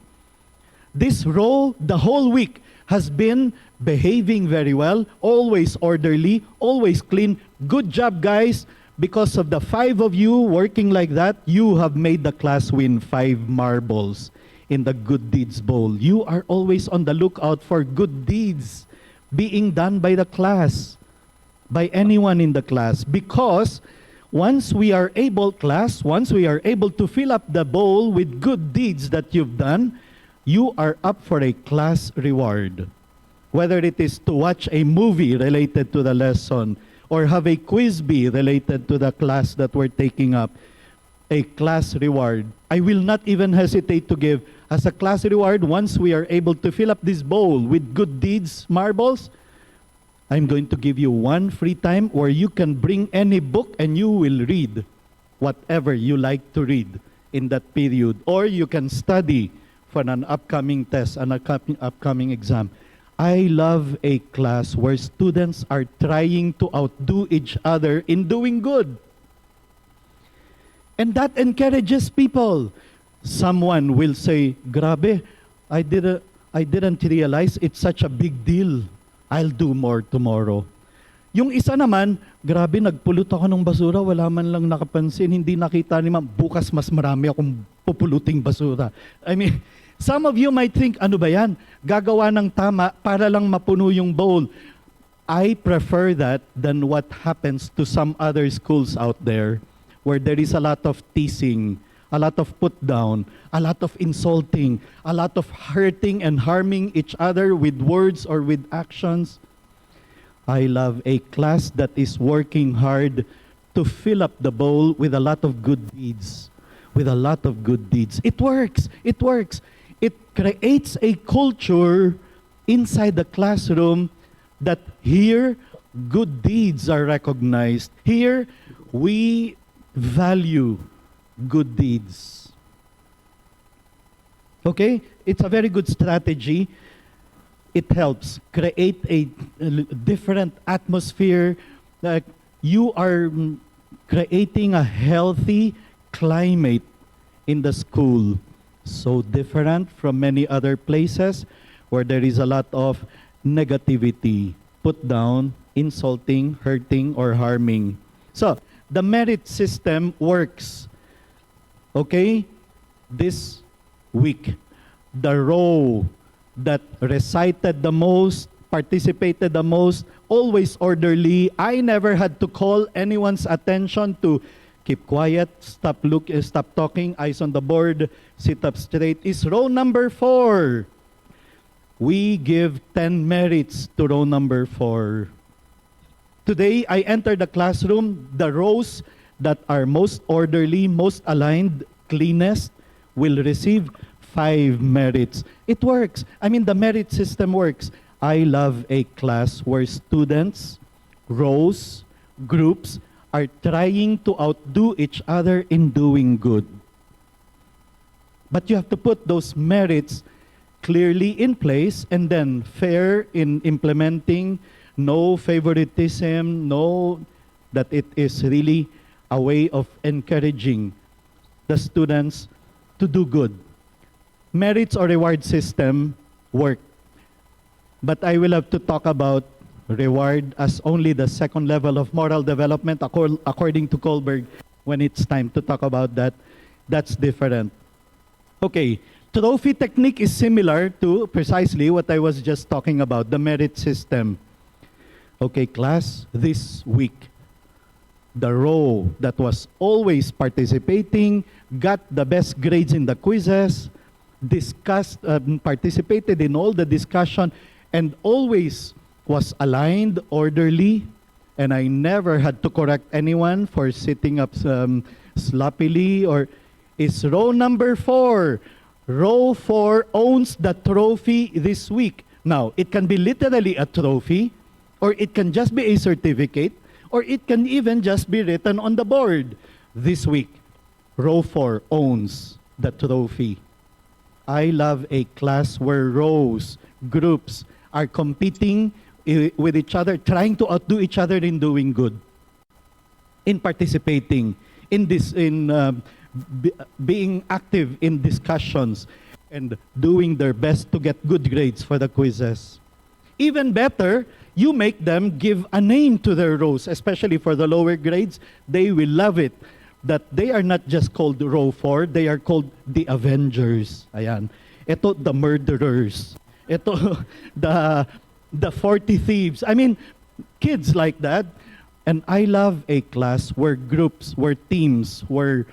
This row, the whole week, has been behaving very well, always orderly, always clean. Good job, guys. Because of the 5 of you working like that, you have made the class win 5 marbles in the Good Deeds Bowl. You are always on the lookout for good deeds. being done by the class, by anyone in the class. Because once we are able, class, once we are able to fill up the bowl with good deeds that you've done, you are up for a class reward. Whether it is to watch a movie related to the lesson or have a quiz bee related to the class that we're taking up, a class reward. I will not even hesitate to give as a class reward, once we are able to fill up this bowl with good deeds marbles, I'm going to give you one free time where you can bring any book and you will read whatever you like to read in that period. Or you can study for an upcoming test, an upcoming exam. I love a class where students are trying to outdo each other in doing good. And that encourages people. Someone will say, grabe, I didn't realize it's such a big deal. I'll do more tomorrow. Yung isa naman, grabe, nagpulot ako ng basura, wala man lang nakapansin, hindi nakita ni ma'am, bukas mas marami akong pupuluting basura. I mean, some of you might think, ano ba yan? Gagawa ng tama para lang mapuno yung bowl. I prefer that than what happens to some other schools out there where there is a lot of teasing, a lot of put down, a lot of insulting, a lot of hurting and harming each other with words or with actions. I love a class that is working hard to fill up the bowl with a lot of good deeds. With a lot of good deeds. It works. It works. It creates a culture inside the classroom that here, good deeds are recognized. Here, we value good deeds. Okay? It's a very good strategy. It helps create a different atmosphere. Like you are creating a healthy climate in the school. So different from many other places where there is a lot of negativity, put down, insulting, hurting, or harming. So, the merit system works. Okay? This week, the row that recited the most, participated the most, always orderly. I never had to call anyone's attention to keep quiet, stop talking, eyes on the board, sit up straight, is row number 4. We give 10 merits to row number 4. Today, I entered the classroom. The rows that are most orderly, most aligned, cleanest, will receive 5 merits. It works. I mean, the merit system works. I love a class where students, rows, groups, are trying to outdo each other in doing good. But you have to put those merits clearly in place and then fair in implementing. No favoritism, no, that it is really a way of encouraging the students to do good. Merits or reward system work. But I will have to talk about reward as only the second level of moral development according to Kohlberg. When it's time to talk about that, that's different. Okay, trophy technique is similar to precisely what I was just talking about, the merit system. Okay, class, this week, the row that was always participating, got the best grades in the quizzes, discussed, participated in all the discussion, and always was aligned, orderly, and I never had to correct anyone for sitting up sloppily, or is row number 4. Row 4 owns the trophy this week. Now, it can be literally a trophy, or it can just be a certificate, or it can even just be written on the board. This week, row 4 owns the trophy. I love a class where rows, groups are competing with each other, trying to outdo each other in doing good, in participating, in this, being active in discussions, and doing their best to get good grades for the quizzes. Even better, you make them give a name to their rows, especially for the lower grades. They will love it that they are not just called row 4, they are called the Avengers. Ayan. Ito, the murderers. Ito, the the 40 thieves. I mean, kids like that. And I love a class where groups, where teams, where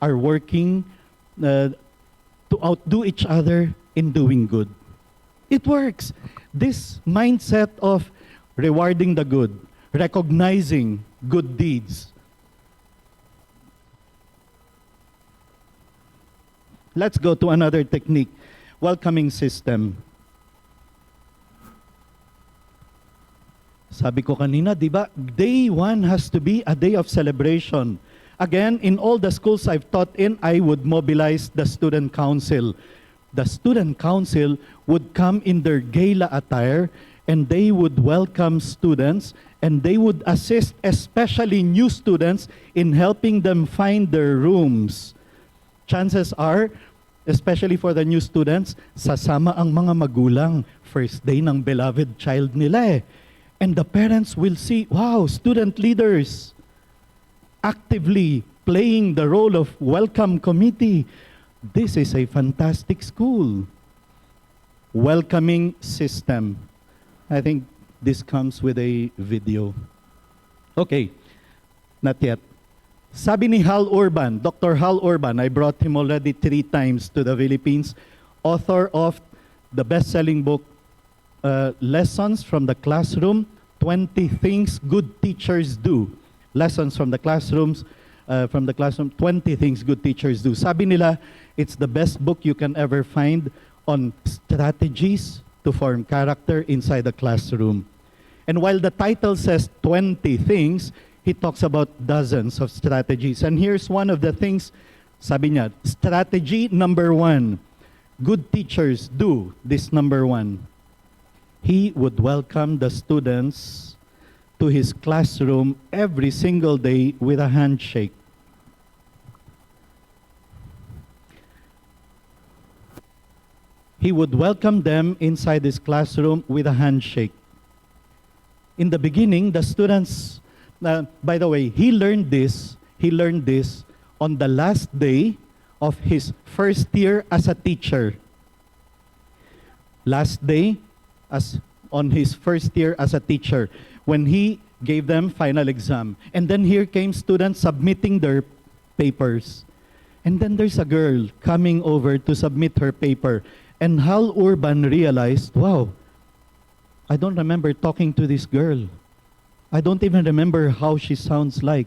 are working to outdo each other in doing good. It works. This mindset of rewarding the good, recognizing good deeds. Let's go to another technique, welcoming system. Sabi ko kanina, di ba, day 1 has to be a day of celebration. Again, in all the schools I've taught in, I would mobilize the student council. The student council would come in their gala attire and they would welcome students and they would assist especially new students in helping them find their rooms. Chances are, especially for the new students, sasama ang mga magulang. First day ng beloved child nila eh. And the parents will see, wow, student leaders actively playing the role of welcome committee. This is a fantastic school. Welcoming system. I think this comes with a video. Okay, not yet. Sabi ni Hal Urban, Dr. Hal Urban, I brought him already 3 times to the Philippines, author of the best-selling book, Lessons from the Classroom, 20 Things Good Teachers Do. Lessons from the classroom, 20 Things Good Teachers Do. Sabi nila, it's the best book you can ever find on strategies to form character inside the classroom. And while the title says 20 things, he talks about dozens of strategies. And here's one of the things, sabi niya, strategy number 1, good teachers do this number 1. He would welcome the students to his classroom every single day with a handshake. He would welcome them inside his classroom with a handshake. In the beginning, the students, by the way, he learned this on the last day of his first year as a teacher. Last day, on his first year as a teacher, when he gave them final exam. And then here came students submitting their papers. And then there's a girl coming over to submit her paper. And Hal Urban realized, wow, I don't remember talking to this girl. I don't even remember how she sounds like.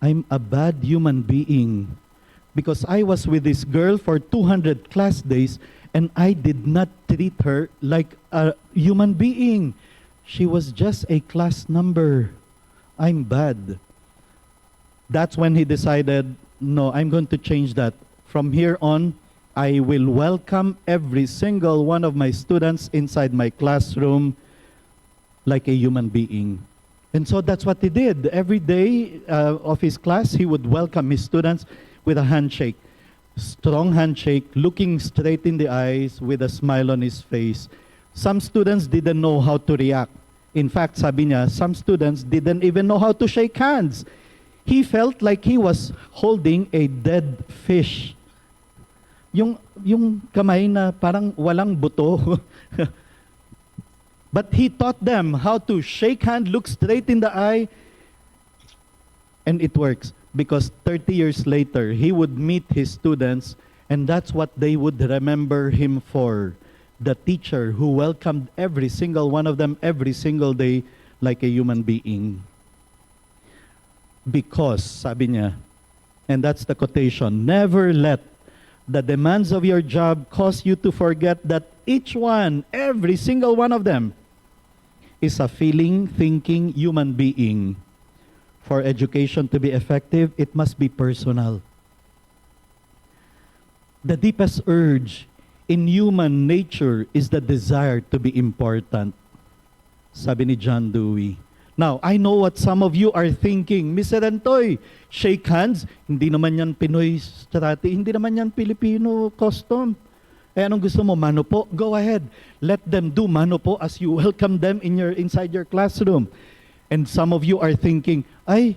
I'm a bad human being because I was with this girl for 200 class days and I did not treat her like a human being. She was just a class number. I'm bad. That's when he decided, no, I'm going to change that. From here on, I will welcome every single one of my students inside my classroom like a human being. And so that's what he did. Every day of his class, he would welcome his students with a handshake. Strong handshake, looking straight in the eyes with a smile on his face. Some students didn't know how to react. In fact, sabi niya, some students didn't even know how to shake hands. He felt like he was holding a dead fish. Yung kamay na parang walang buto. But he taught them how to shake hand, look straight in the eye, and it works. Because 30 years later, he would meet his students, and that's what they would remember him for. The teacher who welcomed every single one of them every single day like a human being. Because, sabi niya, and that's the quotation, never let the demands of your job cause you to forget that each one, every single one of them, is a feeling, thinking human being. For education to be effective, it must be personal. The deepest urge in human nature is the desire to be important. Sabi ni John Dewey. Now, I know what some of you are thinking. Mr. Rentoy, shake hands. Hindi naman yan Pinoy strategy. Hindi naman yan Filipino custom. Eh, anong gusto mo? Mano po? Go ahead. Let them do mano po as you welcome them inside your classroom. And some of you are thinking, ay,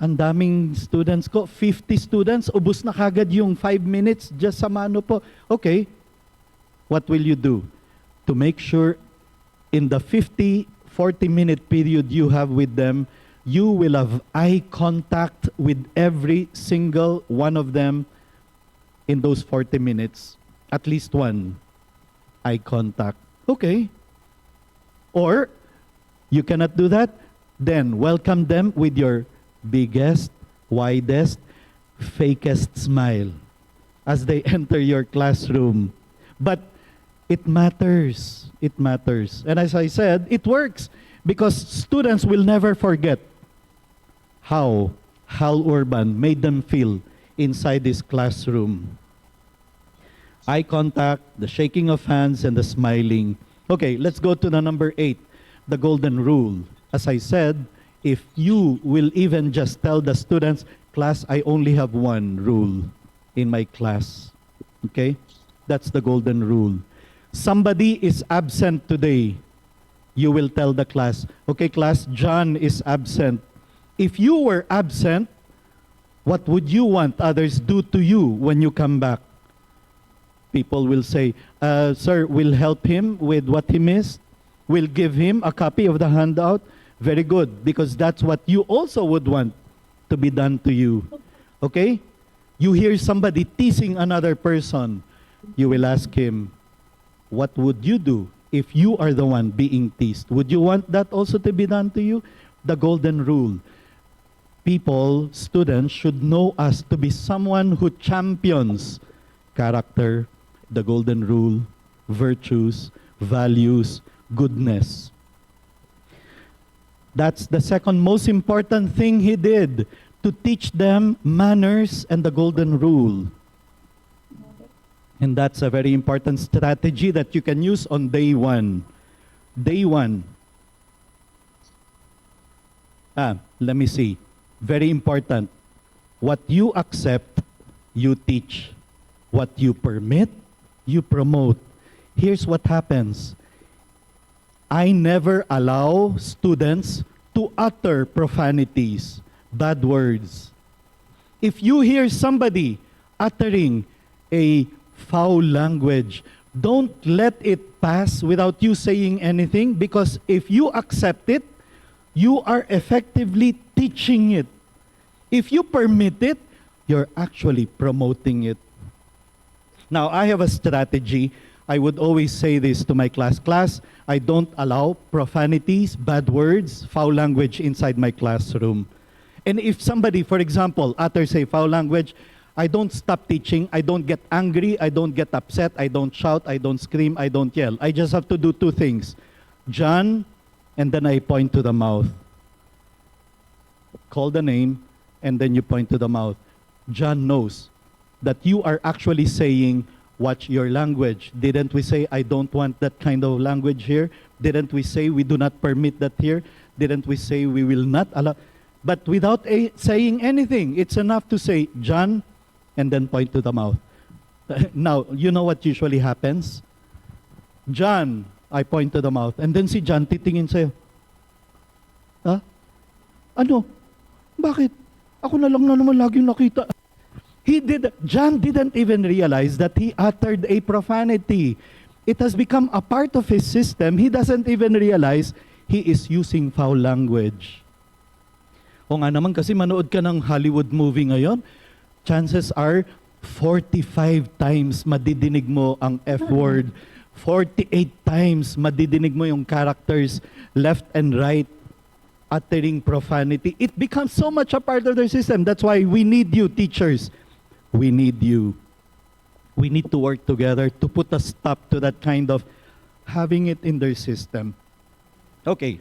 ang daming students ko, 50 students, ubus na kagad yung 5 minutes just sa mano po. Okay, what will you do? To make sure in the 40-minute period you have with them, you will have eye contact with every single one of them in those 40 minutes. At least one eye contact. Okay. Or, you cannot do that? Then welcome them with your biggest, widest, fakest smile as they enter your classroom. But it matters. It matters. And as I said, it works because students will never forget how Hal Urban made them feel inside this classroom. Eye contact, the shaking of hands, and the smiling. Okay, let's go to the number 8, the golden rule. As I said, if you will even just tell the students, class, I only have one rule in my class. Okay? That's the golden rule. Somebody is absent today. You will tell the class, okay, class, John is absent. If you were absent, what would you want others do to you when you come back? People will say, sir, we'll help him with what he missed. We'll give him a copy of the handout. Very good, because that's what you also would want to be done to you. Okay? You hear somebody teasing another person. You will ask him, what would you do if you are the one being teased? Would you want that also to be done to you? The golden rule. People, students, should know us to be someone who champions character, the golden rule, virtues, values, goodness. That's the second most important thing he did, to teach them manners and the golden rule. And that's a very important strategy that you can use on day one. Day one. Let me see. Very important. What you accept, you teach. What you permit, you promote. Here's what happens. I never allow students to utter profanities, bad words. If you hear somebody uttering a foul language, don't let it pass without you saying anything, because if you accept it, you are effectively teaching it. If you permit it, you're actually promoting it. Now, I have a strategy. I would always say this to my class. Class, I don't allow profanities, bad words, foul language inside my classroom. And if somebody, for example, utters a foul language, I don't stop teaching. I don't get angry. I don't get upset. I don't shout. I don't scream. I don't yell. I just have to do two things. John, and then I point to the mouth. Call the name, and then you point to the mouth. John knows that you are actually saying, watch your language. Didn't we say, I don't want that kind of language here? Didn't we say we do not permit that here? Didn't we say we will not allow? But without saying anything, it's enough to say, John, and then point to the mouth. Now, you know what usually happens? John, I point to the mouth. And then si John titingin sa'yo. Ha? Ano? Bakit? Ako na lang na naman laging nakita. John didn't even realize that he uttered a profanity. It has become a part of his system. He doesn't even realize he is using foul language. O nga naman, kasi manood ka ng Hollywood movie ngayon, chances are 45 times madidinig mo ang F word. 48 times madidinig mo yung characters left and right uttering profanity. It becomes so much a part of their system. That's why we need you, teachers. We need you. We need to work together to put a stop to that kind of having it in their system. Okay.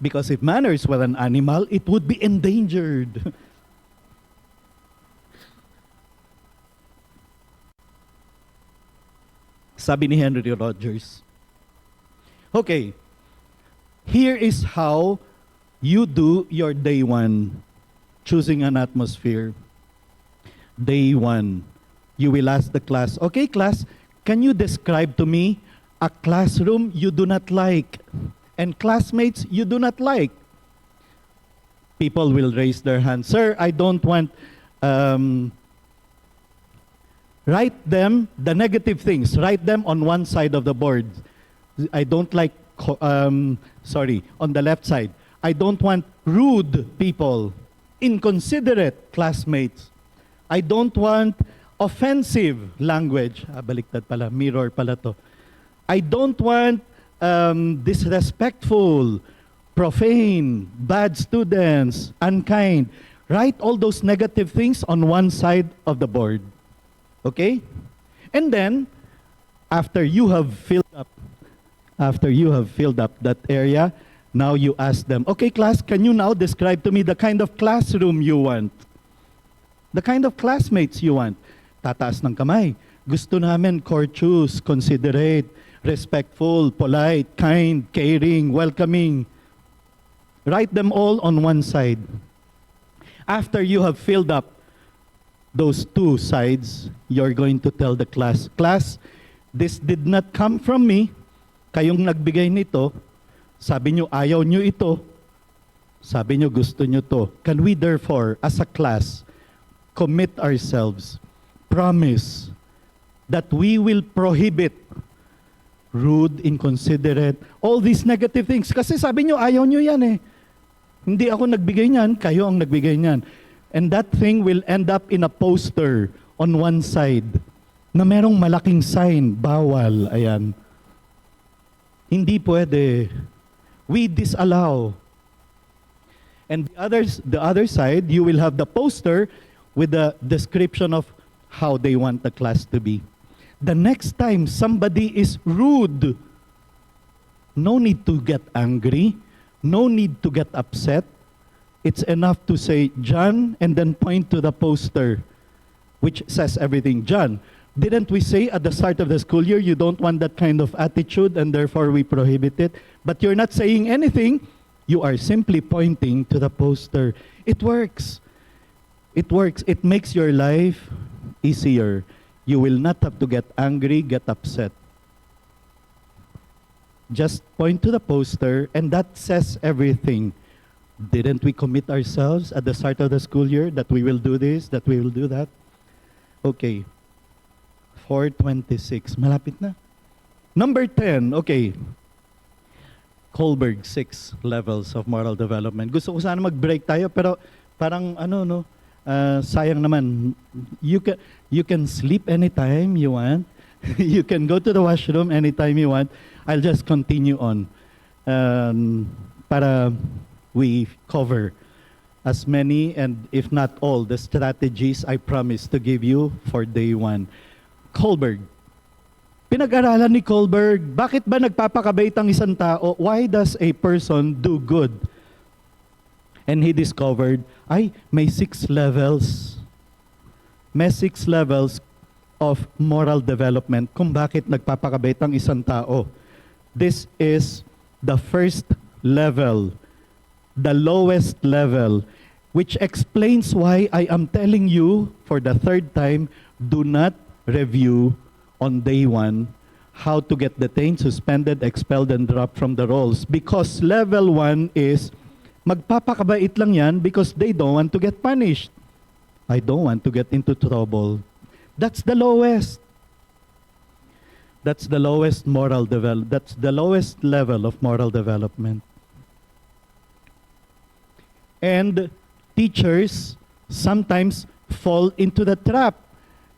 Because if manners were an animal, it would be endangered. Sabi ni Henry Rogers. Okay. Here is how you do your day one. Choosing an atmosphere. Day one, you will ask the class, okay class, can you describe to me a classroom you do not like and classmates you do not like? People will raise their hands. Sir, I don't want Write them, the negative things, write them on one side of the board. I don't like, on the left side. I don't want rude people, inconsiderate classmates. I don't want offensive language. Baliktad pala, mirror pala to. I don't want disrespectful, profane, bad students, unkind. Write all those negative things on one side of the board. Okay? And then, after you have filled up that area, now you ask them, okay class, can you now describe to me the kind of classroom you want? The kind of classmates you want? Tataas ng kamay. Gusto namin courteous, considerate, respectful, polite, kind, caring, welcoming. Write them all on one side. After you have filled up those two sides, you're going to tell the class, class, this did not come from me. Kayong nagbigay nito. Sabi nyo, ayaw nyo ito. Sabi nyo, gusto nyo to. Can we therefore, as a class, commit ourselves, promise that we will prohibit rude, inconsiderate, all these negative things. Kasi sabi nyo, ayaw nyo yan eh. Hindi ako nagbigay niyan, kayo ang nagbigay niyan. And that thing will end up in a poster on one side na merong malaking sign, bawal, ayan. Hindi pwede. We disallow. And the other side, you will have the poster with the description of how they want the class to be. The next time somebody is rude, no need to get angry, no need to get upset. It's enough to say, John, and then point to the poster, which says everything. John, didn't we say at the start of the school year you don't want that kind of attitude and therefore we prohibit it? But you're not saying anything. You are simply pointing to the poster. It works. It works. It makes your life easier. You will not have to get angry, get upset. Just point to the poster and that says everything. Didn't we commit ourselves at the start of the school year that we will do this, that we will do that? Okay. 426. Malapit na. Number 10. Okay. Kohlberg, 6 levels of moral development. Gusto ko sana mag-break tayo pero parang sayang naman. You can sleep anytime you want. You can go to the washroom anytime you want. I'll just continue on para we cover as many and if not all the strategies I promise to give you for day 1. Kohlberg. Pinag-aralan ni Kohlberg, bakit ba nagpapakabait ang isang tao? Why does a person do good? And he discovered, may 6 levels. May 6 levels of moral development kung bakit nagpapakabait ang isang tao. This is the first level, the lowest level, which explains why I am telling you for the 3rd time, do not review on day 1 how to get detained, suspended, expelled, and dropped from the rolls. Because level 1 is, magpapakabait lang yan because they don't want to get punished. I don't want to get into trouble. That's the lowest. That's the lowest moral development. That's the lowest level of moral development. And teachers sometimes fall into the trap.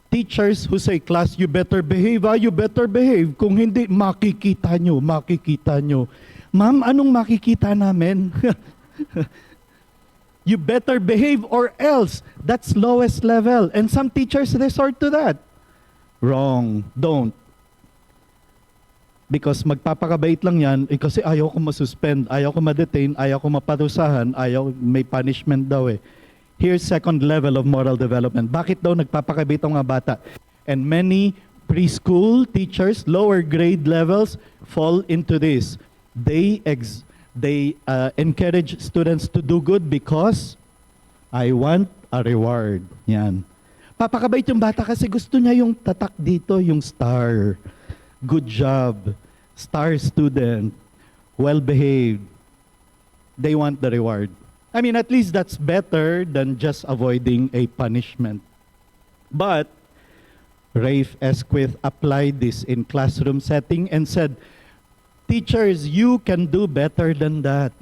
Teachers who say, class, you better behave, you better behave. Kung hindi, makikita nyo. Ma'am, anong makikita namin? You better behave or else. That's lowest level. And some teachers resort to that. Wrong. Don't. Because magpapakabait lang yan, kasi ayaw ko masuspend, ayaw ko ma-detain, ayaw ko maparusahan, ayaw, may punishment daw eh. Here's second level of moral development. Bakit daw nagpapakabait ang mga bata? And many preschool teachers, lower grade levels, fall into this. They encourage students to do good because I want a reward. Yan. Papakabait yung bata kasi gusto niya yung tatak dito, yung star. Good job. Star student. Well-behaved. They want the reward. I mean, at least that's better than just avoiding a punishment. But Rafe Esquith applied this in classroom setting and said, teachers, you can do better than that.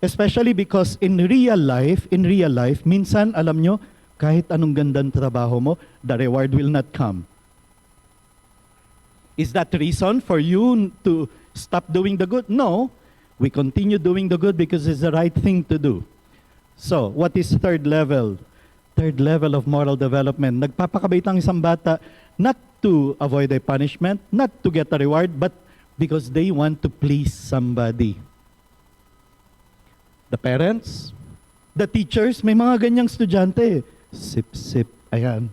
Especially because in real life, minsan, alam nyo, kahit anong gandang trabaho mo, the reward will not come. Is that reason for you to stop doing the good? No. We continue doing the good because it's the right thing to do. So, what is third level? Third level of moral development. Nagpapakabait ang isang bata not to avoid a punishment, not to get a reward, but because they want to please somebody. The parents, the teachers, may mga ganyang estudyante. Sip-sip, ayan.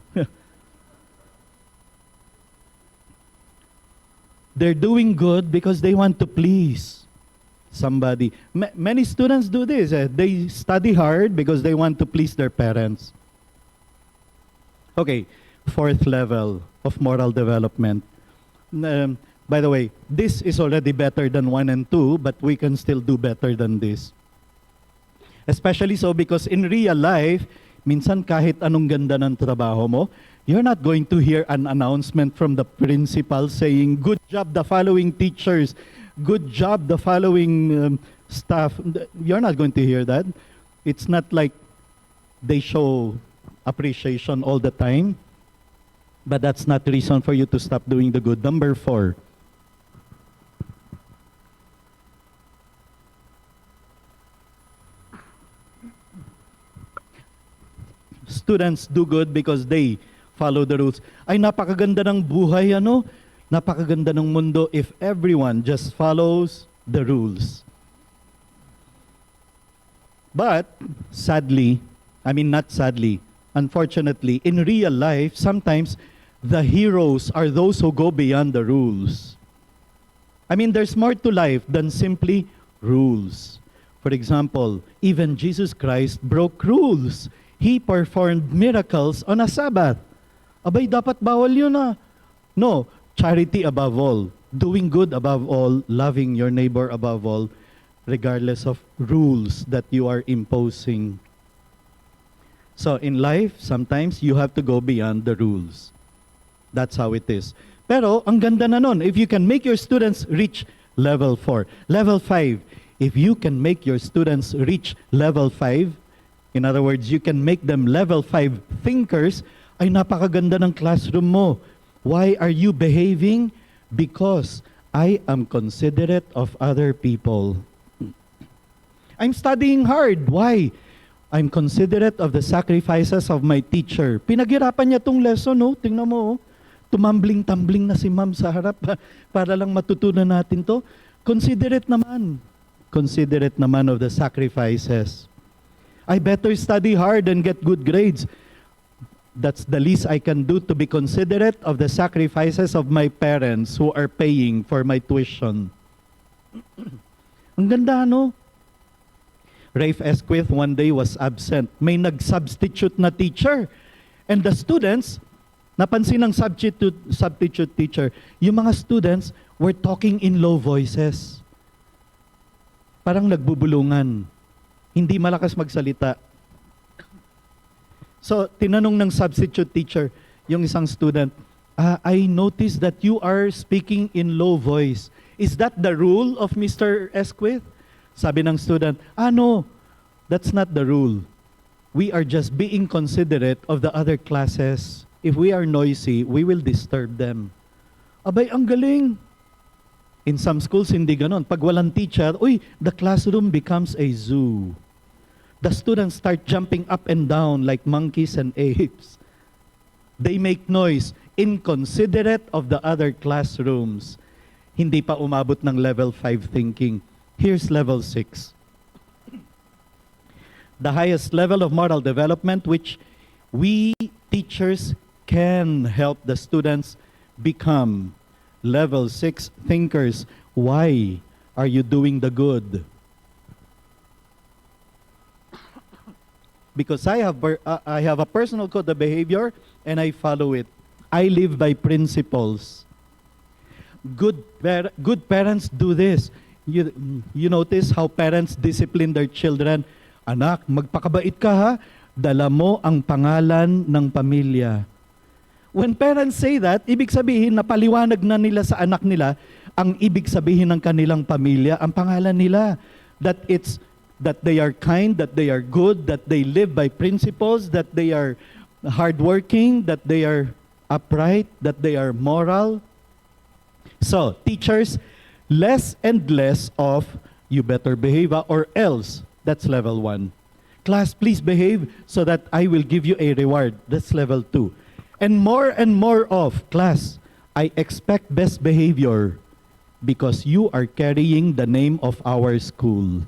They're doing good because they want to please somebody. Many students do this. They study hard because they want to please their parents. Okay, fourth level of moral development. By the way, this is already better than 1 and 2, but we can still do better than this. Especially so because in real life, minsan kahit anong ganda ng trabaho mo, you're not going to hear an announcement from the principal saying, good job the following teachers, good job the following staff. You're not going to hear that. It's not like they show appreciation all the time, but that's not reason for you to stop doing the good. Number 4. Students do good because they follow the rules. Ay, napakaganda ng buhay, ano? Napakaganda ng mundo if everyone just follows the rules. But, sadly, not sadly, unfortunately, in real life, sometimes the heroes are those who go beyond the rules. There's more to life than simply rules. For example, even Jesus Christ broke rules. He performed miracles on a Sabbath. Abay, dapat bawal yun ah. No, charity above all, doing good above all, loving your neighbor above all, regardless of rules that you are imposing. So in life, sometimes you have to go beyond the rules. That's how it is. Pero ang ganda na nun, if you can make your students reach level 4. Level 5, if you can make your students reach level 5, in other words, you can make them level 5 thinkers, ay napakaganda ng classroom mo. Why are you behaving? Because I am considerate of other people. I'm studying hard. Why? I'm considerate of the sacrifices of my teacher. Pinaghirapan niya tong lesson, no? Tingnan mo, oh. Tumambling-tambling na si ma'am sa harap para lang matutunan natin to. Considerate naman. Considerate naman of the sacrifices. I better study hard and get good grades. That's the least I can do to be considerate of the sacrifices of my parents who are paying for my tuition. Ang ganda, no? Rafe Esquith one day was absent. May nag-substitute na teacher. And the students, napansin ng substitute teacher, yung mga students were talking in low voices. Parang nagbubulungan. Hindi malakas magsalita. So, tinanong ng substitute teacher, yung isang student, I noticed that you are speaking in low voice. Is that the rule of Mr. Esquith? Sabi ng student, no, that's not the rule. We are just being considerate of the other classes. If we are noisy, we will disturb them. Abay, ang galing. In some schools, hindi ganon. Pag walang teacher, the classroom becomes a zoo. The students start jumping up and down like monkeys and apes. They make noise, inconsiderate of the other classrooms. Hindi pa umabot ng level 5 thinking. Here's level 6. The highest level of moral development which we teachers can help the students become. Level 6 thinkers. Why are you doing the good? Because I have a personal code of behavior and I follow it. I live by principles. Good parents do this. You notice how parents discipline their children. Anak, magpakabait ka ha. Dala mo ang pangalan ng pamilya. When parents say that, ibig sabihin na paliwanag na nila sa anak nila ang ibig sabihin ng kanilang pamilya, ang pangalan nila. That they are kind, that they are good, that they live by principles, that they are hardworking, that they are upright, that they are moral. So, teachers, less and less of you better behave or else. That's level 1. Class, please behave so that I will give you a reward. That's level 2. And more of, class, I expect best behavior because you are carrying the name of our school.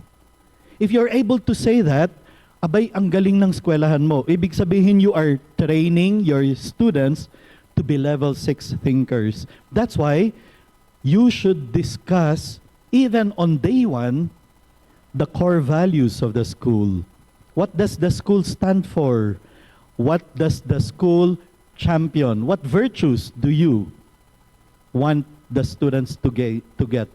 If you're able to say that, abay, ang galing ng eskwelahan mo. Ibig sabihin, you are training your students to be level 6 thinkers. That's why you should discuss, even on day 1, the core values of the school. What does the school stand for? What does the school champion? What virtues do you want the students to get?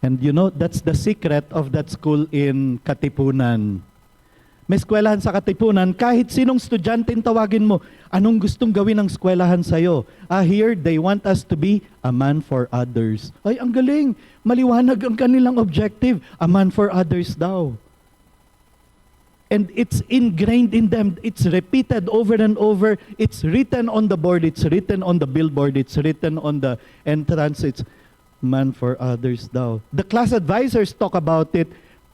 And you know, that's the secret of that school in Katipunan. May eskwelahan sa Katipunan, kahit sinong estudyante tawagin mo, anong gustong gawin ng eskwelahan sa'yo? Here, they want us to be a man for others. Ay, ang galing! Maliwanag ang kanilang objective. A man for others daw. And it's ingrained in them. It's repeated over and over. It's written on the board. It's written on the billboard. It's written on the entrance. It's man for others daw. The class advisors talk about it.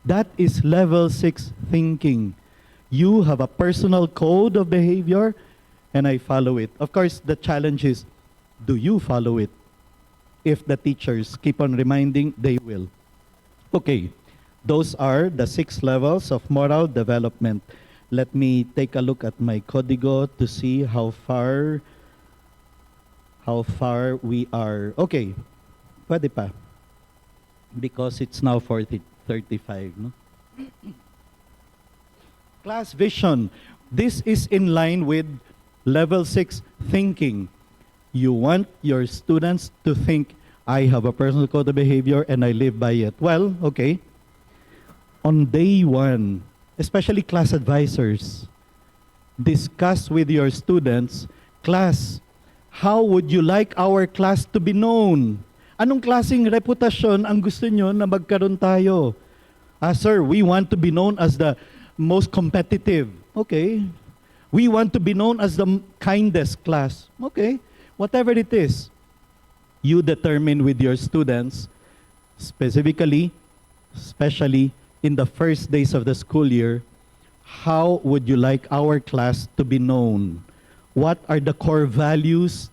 That is level 6 thinking. You have a personal code of behavior and I follow it. Of course, the challenge is, do you follow it? If the teachers keep on reminding, they will. Okay, those are the 6 levels of moral development. Let me take a look at my código to see how far we are. Okay. Pwede pa. Because it's now 35, no? Class vision. This is in line with level 6 thinking. You want your students to think, I have a personal code of behavior and I live by it. Well, okay. On day 1, especially class advisors, discuss with your students, class, how would you like our class to be known? Anong klaseng reputasyon ang gusto nyo na magkaroon tayo? Sir, we want to be known as the most competitive. Okay. We want to be known as the kindest class. Okay. Whatever it is, you determine with your students, especially in the first days of the school year, how would you like our class to be known? What are the core values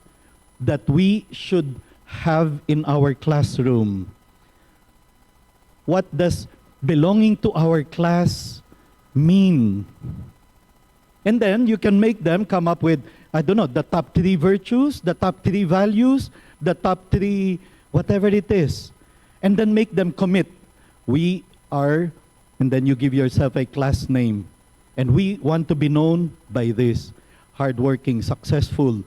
that we should have in our classroom? What does belonging to our class mean? And then you can make them come up with, I don't know, the top 3 virtues, the top 3 values, the top 3 whatever it is. And then make them commit. We are, and then you give yourself a class name. And we want to be known by this. Hardworking, successful.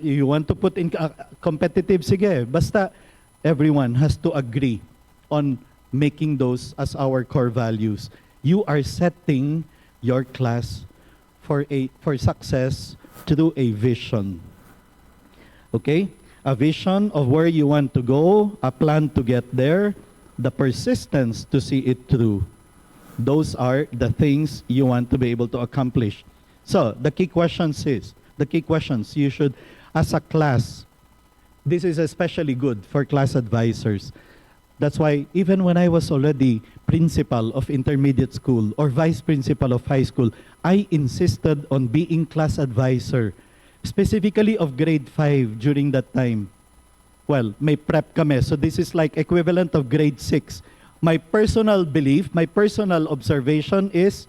You want to put in competitive, sige. Basta everyone has to agree on making those as our core values. You are setting your class for success through a vision. Okay? A vision of where you want to go, a plan to get there, the persistence to see it through. Those are the things you want to be able to accomplish. So, the key questions you should, as a class, this is especially good for class advisors. That's why even when I was already principal of intermediate school or vice principal of high school, I insisted on being class advisor, specifically of grade 5 during that time. Well, may prep kami, so this is like equivalent of grade 6. My personal belief, my personal observation is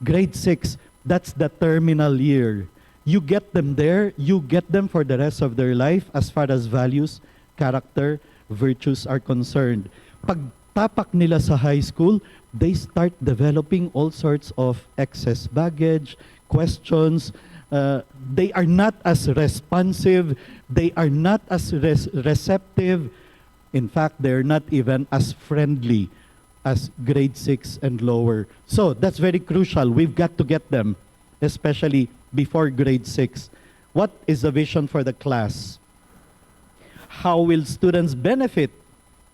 grade 6, that's the terminal year. You get them there, you get them for the rest of their life as far as values, character, virtues are concerned. Pagtapak nila sa high school, they start developing all sorts of excess baggage, questions. They are not as responsive. They are not as receptive. In fact, they're not even as friendly as grade 6 and lower. So that's very crucial. We've got to get them, especially before grade 6. What is the vision for the class? How will students benefit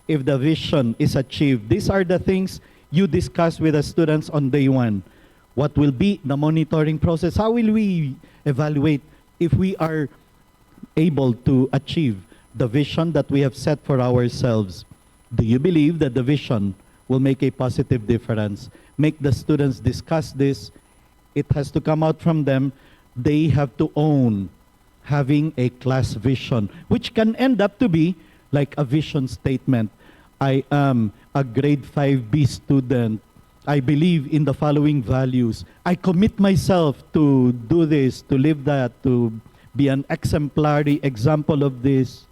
if the vision is achieved? These are the things you discuss with the students on day 1. What will be the monitoring process? How will we evaluate if we are able to achieve the vision that we have set for ourselves? Do you believe that the vision will make a positive difference? Make the students discuss this. It has to come out from them. They have to own having a class vision, which can end up to be like a vision statement. I am a grade 5B student. I believe in the following values. I commit myself to do this, to live that, to be an exemplary example of this.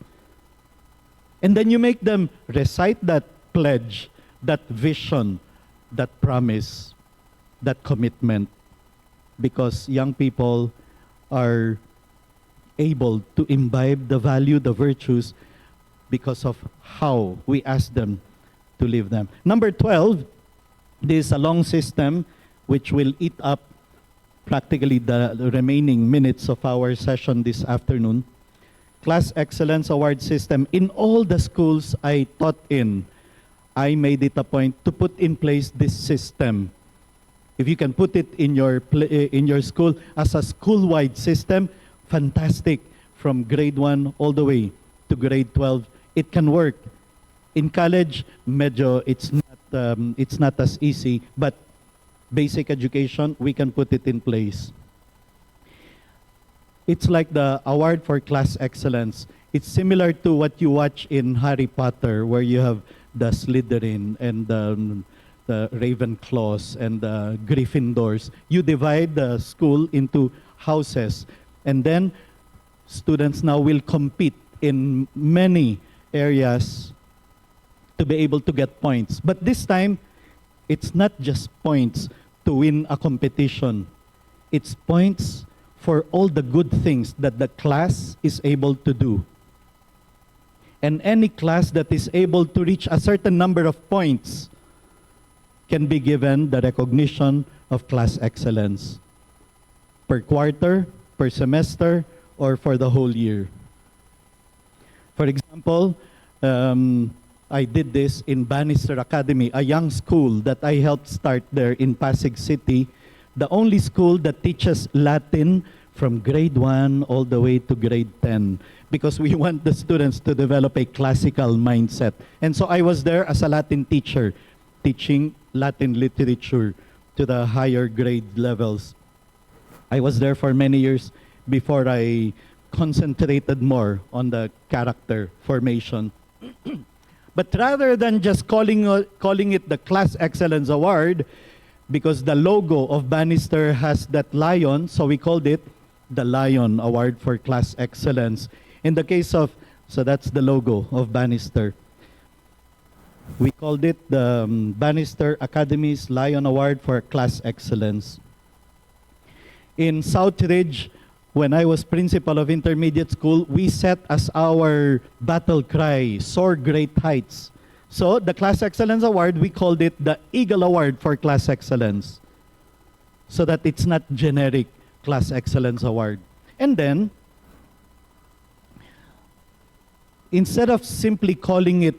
And then you make them recite that pledge, that vision, that promise, that commitment. Because young people are able to imbibe the value, the virtues, because of how we ask them to live them. Number 12, this is a long system which will eat up practically the remaining minutes of our session this afternoon. Class Excellence Award System. In all the schools I taught in, I made it a point to put in place this system. If you can put it in your school as a school-wide system, fantastic. From grade 1 all the way to grade 12, it can work. In college, medyo it's not as easy, but basic education, we can put it in place. It's like the award for class excellence. It's similar to what you watch in Harry Potter, where you have the Slytherin and the Ravenclaws and the Gryffindors. You divide the school into houses, and then students now will compete in many areas to be able to get points. But this time, it's not just points to win a competition. It's points for all the good things that the class is able to do. And any class that is able to reach a certain number of points can be given the recognition of class excellence per quarter, per semester, or for the whole year. For example, I did this in Bannister Academy, a young school that I helped start there in Pasig City, the only school that teaches Latin from grade 1 all the way to grade 10, because we want the students to develop a classical mindset. And so I was there as a Latin teacher, teaching Latin literature to the higher grade levels. I was there for many years before I concentrated more on the character formation. But rather than just calling it the Class Excellence Award, because the logo of Bannister has that lion, so we called it the Lion Award for Class Excellence. In the case of, so that's the logo of Bannister. We called it the Bannister Academy's Lion Award for Class Excellence. In Southridge, when I was principal of intermediate school, we set as our battle cry, soar great heights. So the Class Excellence Award, we called it the Eagle Award for Class Excellence, so that it's not generic Class Excellence Award. And then, instead of simply calling it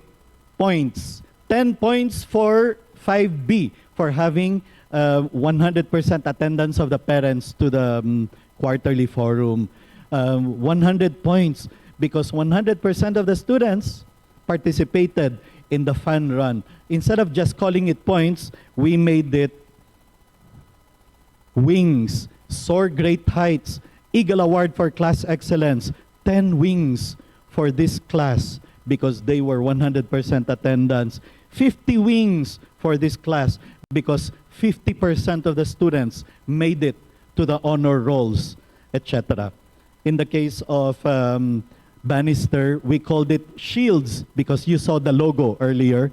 points, 10 points for 5B for having 100% attendance of the parents to the quarterly forum, 100 points because 100% of the students participated in the fun run. Instead of just calling it points, we made it wings, soar great heights, Eagle Award for Class Excellence, 10 wings for this class because they were 100% attendance, 50 wings for this class because 50% of the students made it to the honor rolls, etc. In the case of Bannister, we called it shields because you saw the logo earlier,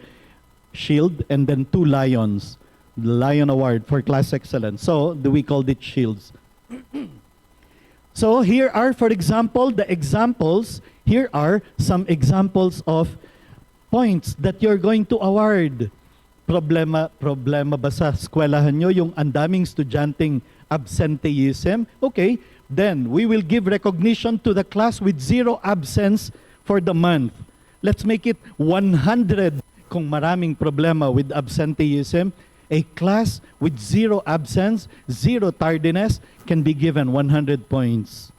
shield and then 2 lions, the Lion Award for Class Excellence. So we called it shields. So here are, for example, the examples. Here are some examples of points that you're going to award. Problema ba sa eskwelahan nyo yung andaming estudyanteng absenteeism. Okay, then we will give recognition to the class with 0 absence for the month. Let's make it 100 kung maraming problema with absenteeism. A class with 0 absence, 0 tardiness can be given 100 points.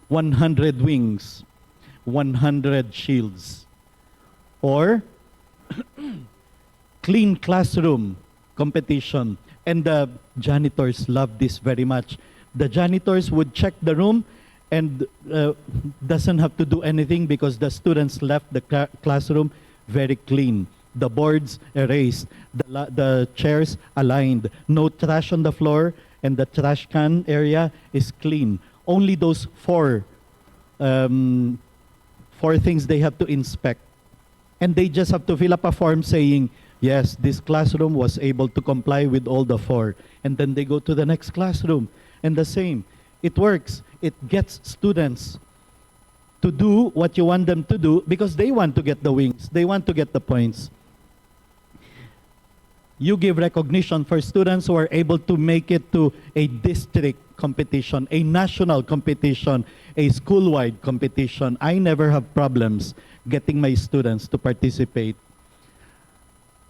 100 wings, 100 shields. Or clean classroom competition. And the janitors love this very much. The janitors would check the room and doesn't have to do anything because the students left the classroom very clean. The boards erased, the chairs aligned, no trash on the floor, and the trash can area is clean. Only those four things they have to inspect. And they just have to fill up a form saying, yes, this classroom was able to comply with all the 4. And then they go to the next classroom. And the same. It works. It gets students to do what you want them to do because they want to get the wings. They want to get the points. You give recognition for students who are able to make it to a district competition, a national competition, a school-wide competition. I never have problems getting my students to participate.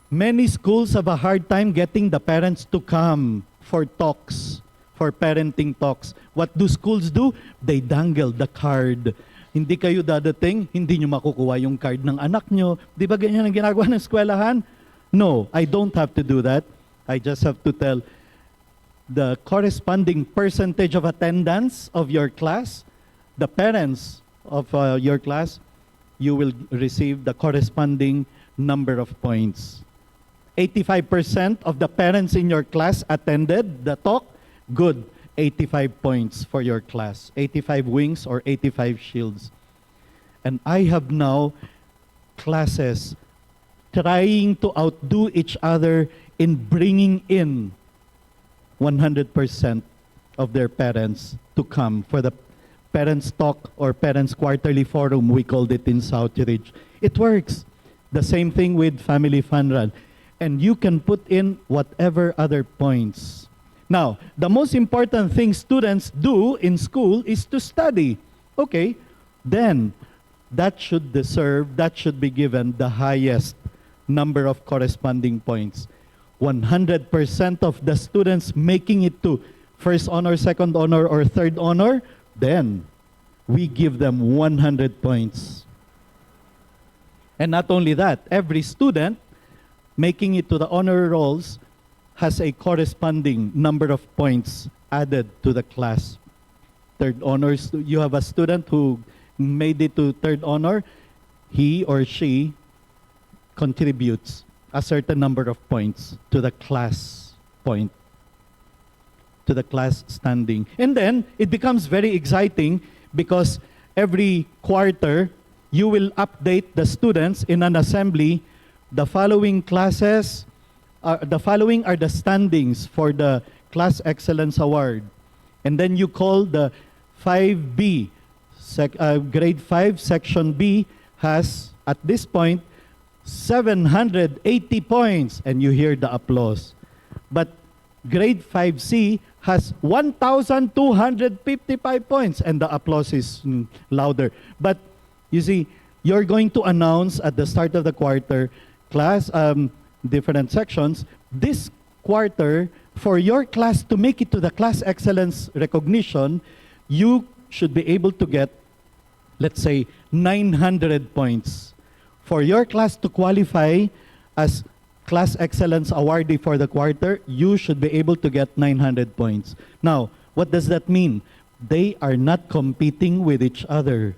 Many schools have a hard time getting the parents to come for talks, for parenting talks. What do schools do? They dangle the card. Hindi kayo dadating, hindi nyo makukuha yung card ng anak nyo. Di ba ganyan ang ginagawa ng eskwelahan? No, I don't have to do that. I just have to tell the corresponding percentage of attendance of your class, the parents of your class, you will receive the corresponding number of points. 85% of the parents in your class attended the talk, good. 85 points for your class. 85 wings or 85 shields. And I have now classes trying to outdo each other in bringing in 100% of their parents to come for the parents talk or parents quarterly forum, we called it in Southridge. It works. The same thing with family fun run. And you can put in whatever other points. Now, the most important thing students do in school is to study. Okay, then that should be given the highest number of corresponding points. 100% of the students making it to first honor, second honor, or third honor, then we give them 100 points. And not only that, every student making it to the honor rolls has a corresponding number of points added to the class. Third honors, you have a student who made it to third honor, he or she contributes a certain number of points to the class point, to the class standing. And then it becomes very exciting because every quarter you will update the students in an assembly. The following classes, the following are the standings for the Class Excellence Award. And then you call the 5B, grade 5, section B has, at this point, 780 points. And you hear the applause. But grade 5C has 1,255 points. And the applause is louder. But you see, you're going to announce at the start of the quarter, class, different sections, this quarter, for your class to make it to the class excellence recognition, you should be able to get, let's say, 900 points. For your class to qualify as class excellence awardee for the quarter, you should be able to get 900 points. Now, what does that mean? They are not competing with each other.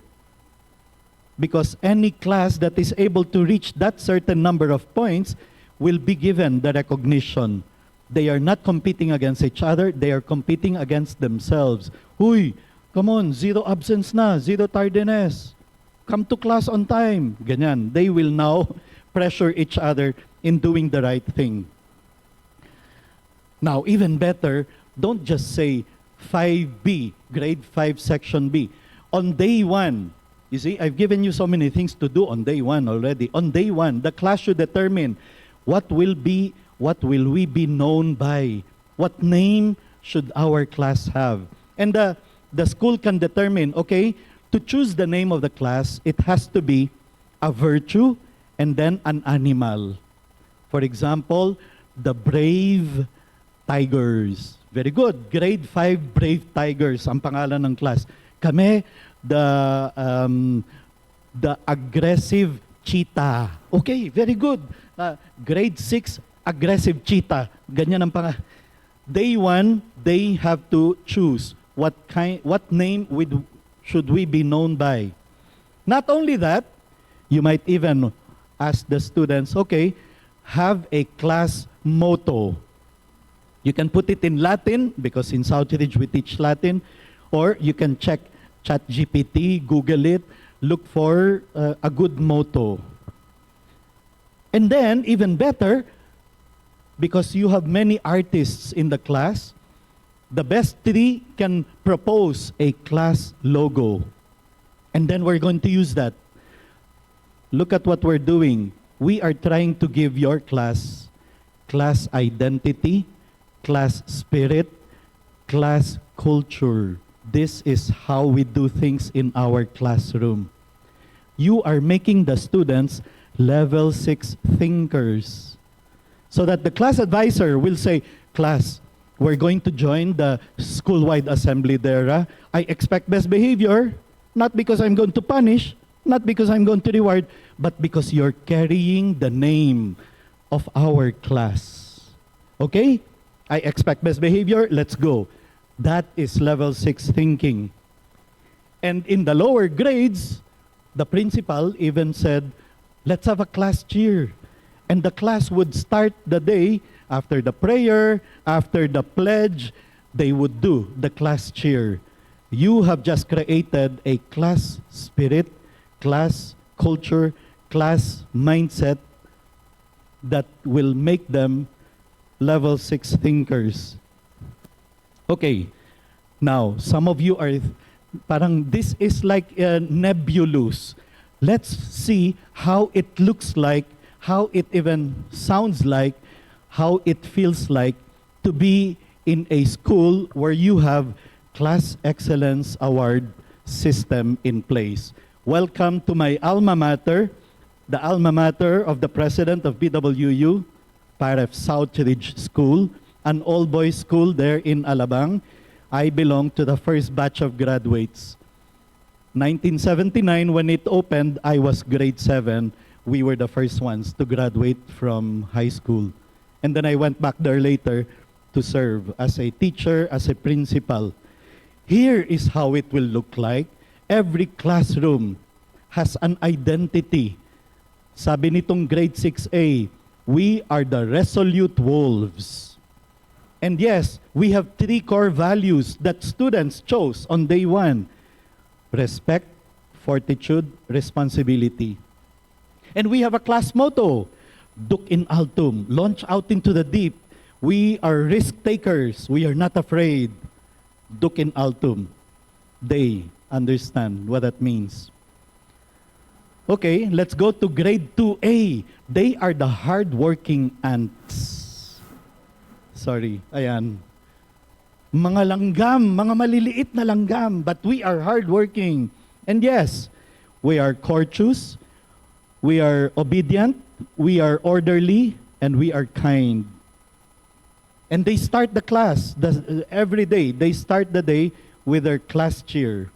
Because any class that is able to reach that certain number of points will be given the recognition. They are not competing against each other, they are competing against themselves. Huy, come on, 0 absence na, 0 tardiness. Come to class on time. Ganyan. They will now pressure each other in doing the right thing. Now, even better, don't just say 5B, grade 5, section B. On day 1, you see, I've given you so many things to do on day 1 already. On day 1, the class should determine what will we be known by What name should our class have? And the school can determine, okay, to choose the name of the class, it has to be a virtue and then an animal. For example, the Brave Tigers. Very good. Grade 5 Brave Tigers ang pangalan ng class. Kami, the Aggressive Cheetah. Okay, very good. Grade 6 Aggressive Cheetah. Ganyan ang pangalan. Day 1, they have to choose what name should we be known by. Not only that, you might even ask the students, okay, have a class motto. You can put it in Latin, because in Southridge we teach Latin, or you can check ChatGPT, Google it, look for a good motto. And then, even better, because you have many artists in the class, the best 3 can propose a class logo. And then we're going to use that. Look at what we're doing. We are trying to give your class identity, class spirit, class culture. This is how we do things in our classroom. You are making the students level 6 thinkers. So that the class advisor will say, class, we're going to join the school-wide assembly there. I expect best behavior, not because I'm going to punish, not because I'm going to reward, but because you're carrying the name of our class. Okay? I expect best behavior, let's go. That is level 6 thinking. And in the lower grades, the principal even said, let's have a class cheer. And the class would start the day after the prayer, after the pledge, they would do the class cheer. You have just created a class spirit, class culture, class mindset that will make them level 6 thinkers. Okay, now some of you are parang this is like nebulous. Let's see how it looks like, how it even sounds like, how it feels like to be in a school where you have Class Excellence Award system in place. Welcome to my alma mater, the alma mater of the president of BWU, Paref Southridge School, an all-boys school there in Alabang. I belong to the first batch of graduates. 1979, when it opened, I was grade 7. We were the first ones to graduate from high school. And then I went back there later to serve as a teacher, as a principal. Here is how it will look like. Every classroom has an identity. Sabi nitong grade 6A, we are the resolute wolves. And yes, we have 3 core values that students chose on day 1. Respect, fortitude, responsibility. And we have a class motto, Duc in altum, launch out into the deep. We are risk takers. We are not afraid. Duc in altum. They understand what that means. Okay, let's go to grade 2A. They are the hardworking ants. Sorry, ayan. Mga langgam, mga maliliit na langgam, but we are hardworking. And yes, we are courteous, we are obedient, we are orderly, and we are kind. And they start the class every day. They start the day with their class cheer.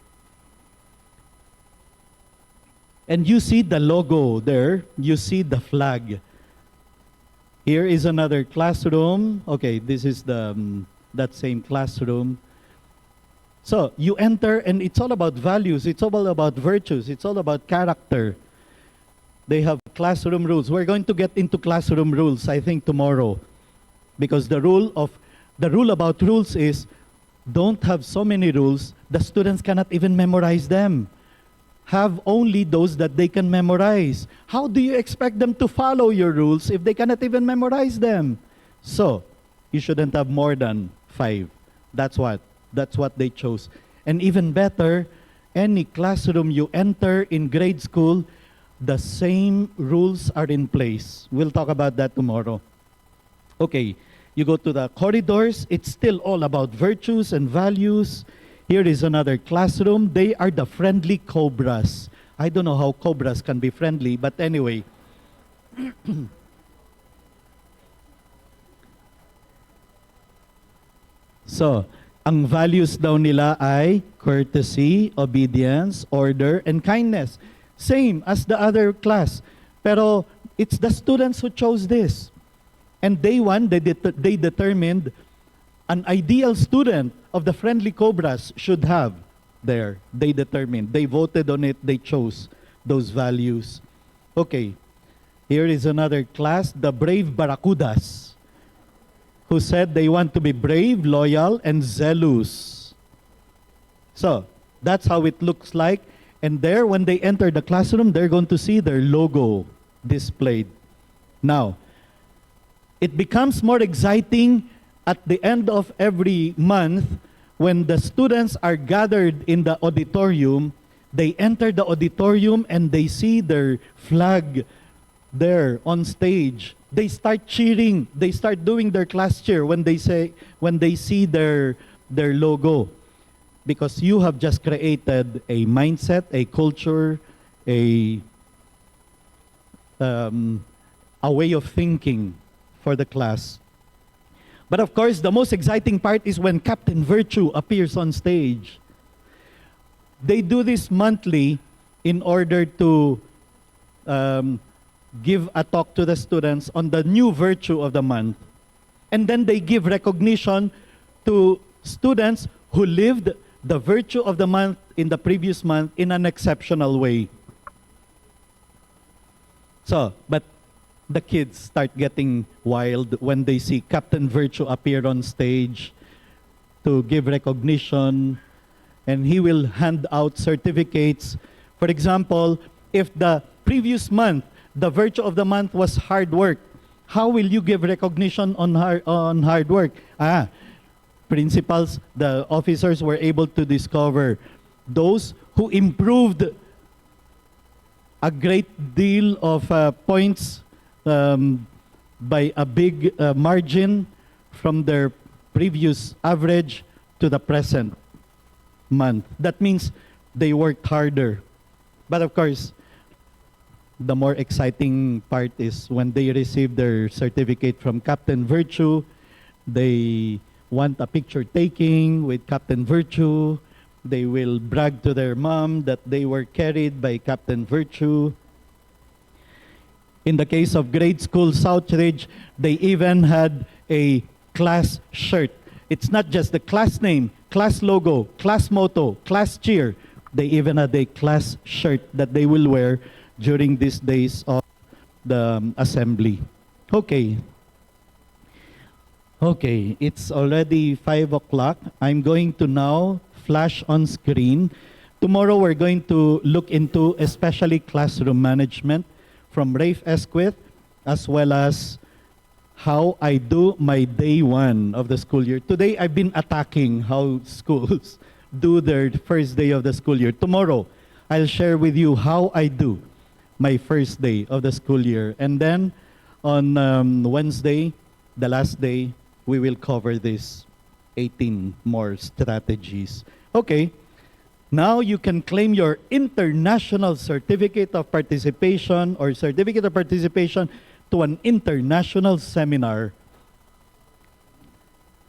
And you see the logo there. You see the flag. Here is another classroom. Okay, this is that same classroom. So you enter, and it's all about values. It's all about virtues. It's all about character. They have classroom rules. We're going to get into classroom rules, I think, tomorrow. Because the rule about rules is, don't have so many rules, the students cannot even memorize them. Have only those that they can memorize. How do you expect them to follow your rules if they cannot even memorize them? So, you shouldn't have more than 5. That's what they chose. And even better, any classroom you enter in grade school, the same rules are in place. We'll talk about that tomorrow. Okay, You go to the corridors, it's still all about virtues and values. Here is another classroom. They are the friendly cobras. I don't know how cobras can be friendly, but anyway. So, ang values daw nila ay courtesy, obedience, order, and kindness. Same as the other class. Pero it's the students who chose this. And day one, they determined an ideal student of the friendly cobras should have there. They determined. They voted on it. They chose those values. Okay. Here is another class, the brave barracudas, who said they want to be brave, loyal, and zealous. So, that's how it looks like. And there, when they enter the classroom, they're going to see their logo displayed. Now, it becomes more exciting at the end of every month when the students are gathered in the auditorium. They enter the auditorium and they see their flag there on stage. They start cheering. They start doing their class cheer when they see their logo, because you have just created a mindset, a culture, a way of thinking for the class. But of course, the most exciting part is when Captain Virtue appears on stage. They do this monthly in order to give a talk to the students on the new virtue of the month. And then they give recognition to students who lived the virtue of the month in the previous month in an exceptional way. So, but the kids start getting wild when they see Captain Virtue appear on stage to give recognition, and he will hand out certificates. For example, if the previous month, the virtue of the month was hard work, how will you give recognition on hard work? Principals, the officers were able to discover those who improved a great deal of points by a big margin from their previous average to the present month. That means they worked harder. But of course, the more exciting part is when they receive their certificate from Captain Virtue. They want a picture taking with Captain Virtue. They will brag to their mom that they were carried by Captain Virtue. In the case of grade school Southridge, they even had a class shirt. It's not just the class name, class logo, class motto, class cheer. They even had a class shirt that they will wear during these days of the assembly. Okay. Okay, it's already 5 o'clock. I'm going to now flash on screen. Tomorrow we're going to look into especially classroom management from Rafe Esquith, as well as how I do my day one of the school year. Today I've been attacking how schools do their first day of the school year. Tomorrow I'll share with you how I do my first day of the school year. And then on Wednesday, the last day, we will cover this 18 more strategies. Okay, now you can claim your international certificate of participation or certificate of participation to an international seminar.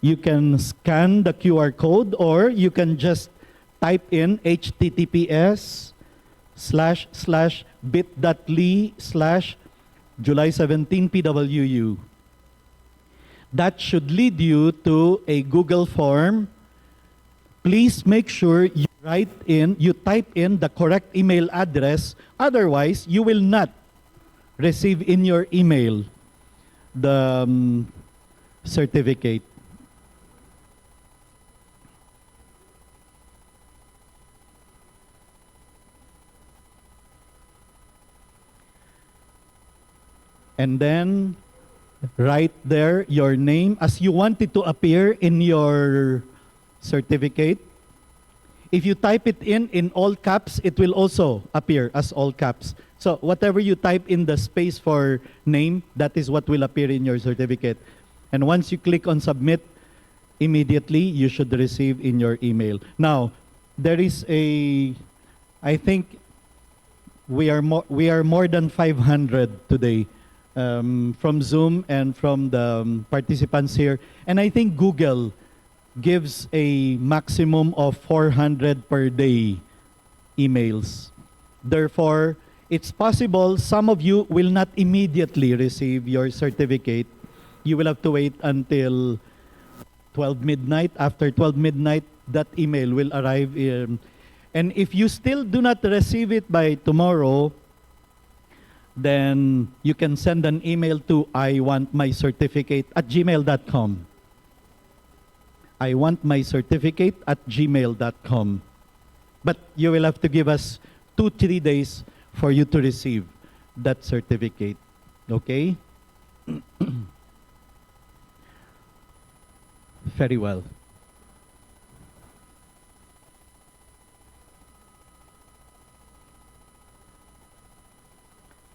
You can scan the QR code, or you can just type in https://bit.ly/July17PWU. That should lead you to a Google form. Please make sure you type in the correct email address. Otherwise, you will not receive in your email the certificate. And then write there your name as you want it to appear in your certificate. If you type it in all caps, it will also appear as all caps. So whatever you type in the space for name, that is what will appear in your certificate. And once you click on submit, immediately you should receive in your email. Now, there is I think we are more than 500 today from Zoom and from the participants here. And I think Google gives a maximum of 400 per day emails. Therefore, it's possible some of you will not immediately receive your certificate. You will have to wait until 12 midnight. After 12 midnight, that email will arrive. And if you still do not receive it by tomorrow, then you can send an email to iwantmycertificate@gmail.com. iwantmycertificate@gmail.com. But you will have to give us 2-3 days for you to receive that certificate. Okay? Very well.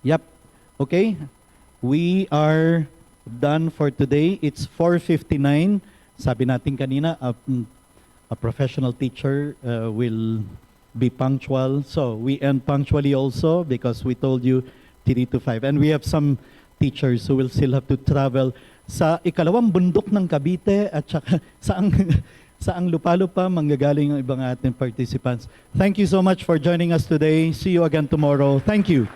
Yep. Okay. We are done for today. It's 4:59. Sabi natin kanina, a professional teacher will be punctual. So we end punctually also because we told you 3 to 5. And we have some teachers who will still have to travel sa ikalawang bundok ng Cavite at saka saang lupa-lupa manggagaling ang ibang ating participants. Thank you so much for joining us today. See you again tomorrow. Thank you.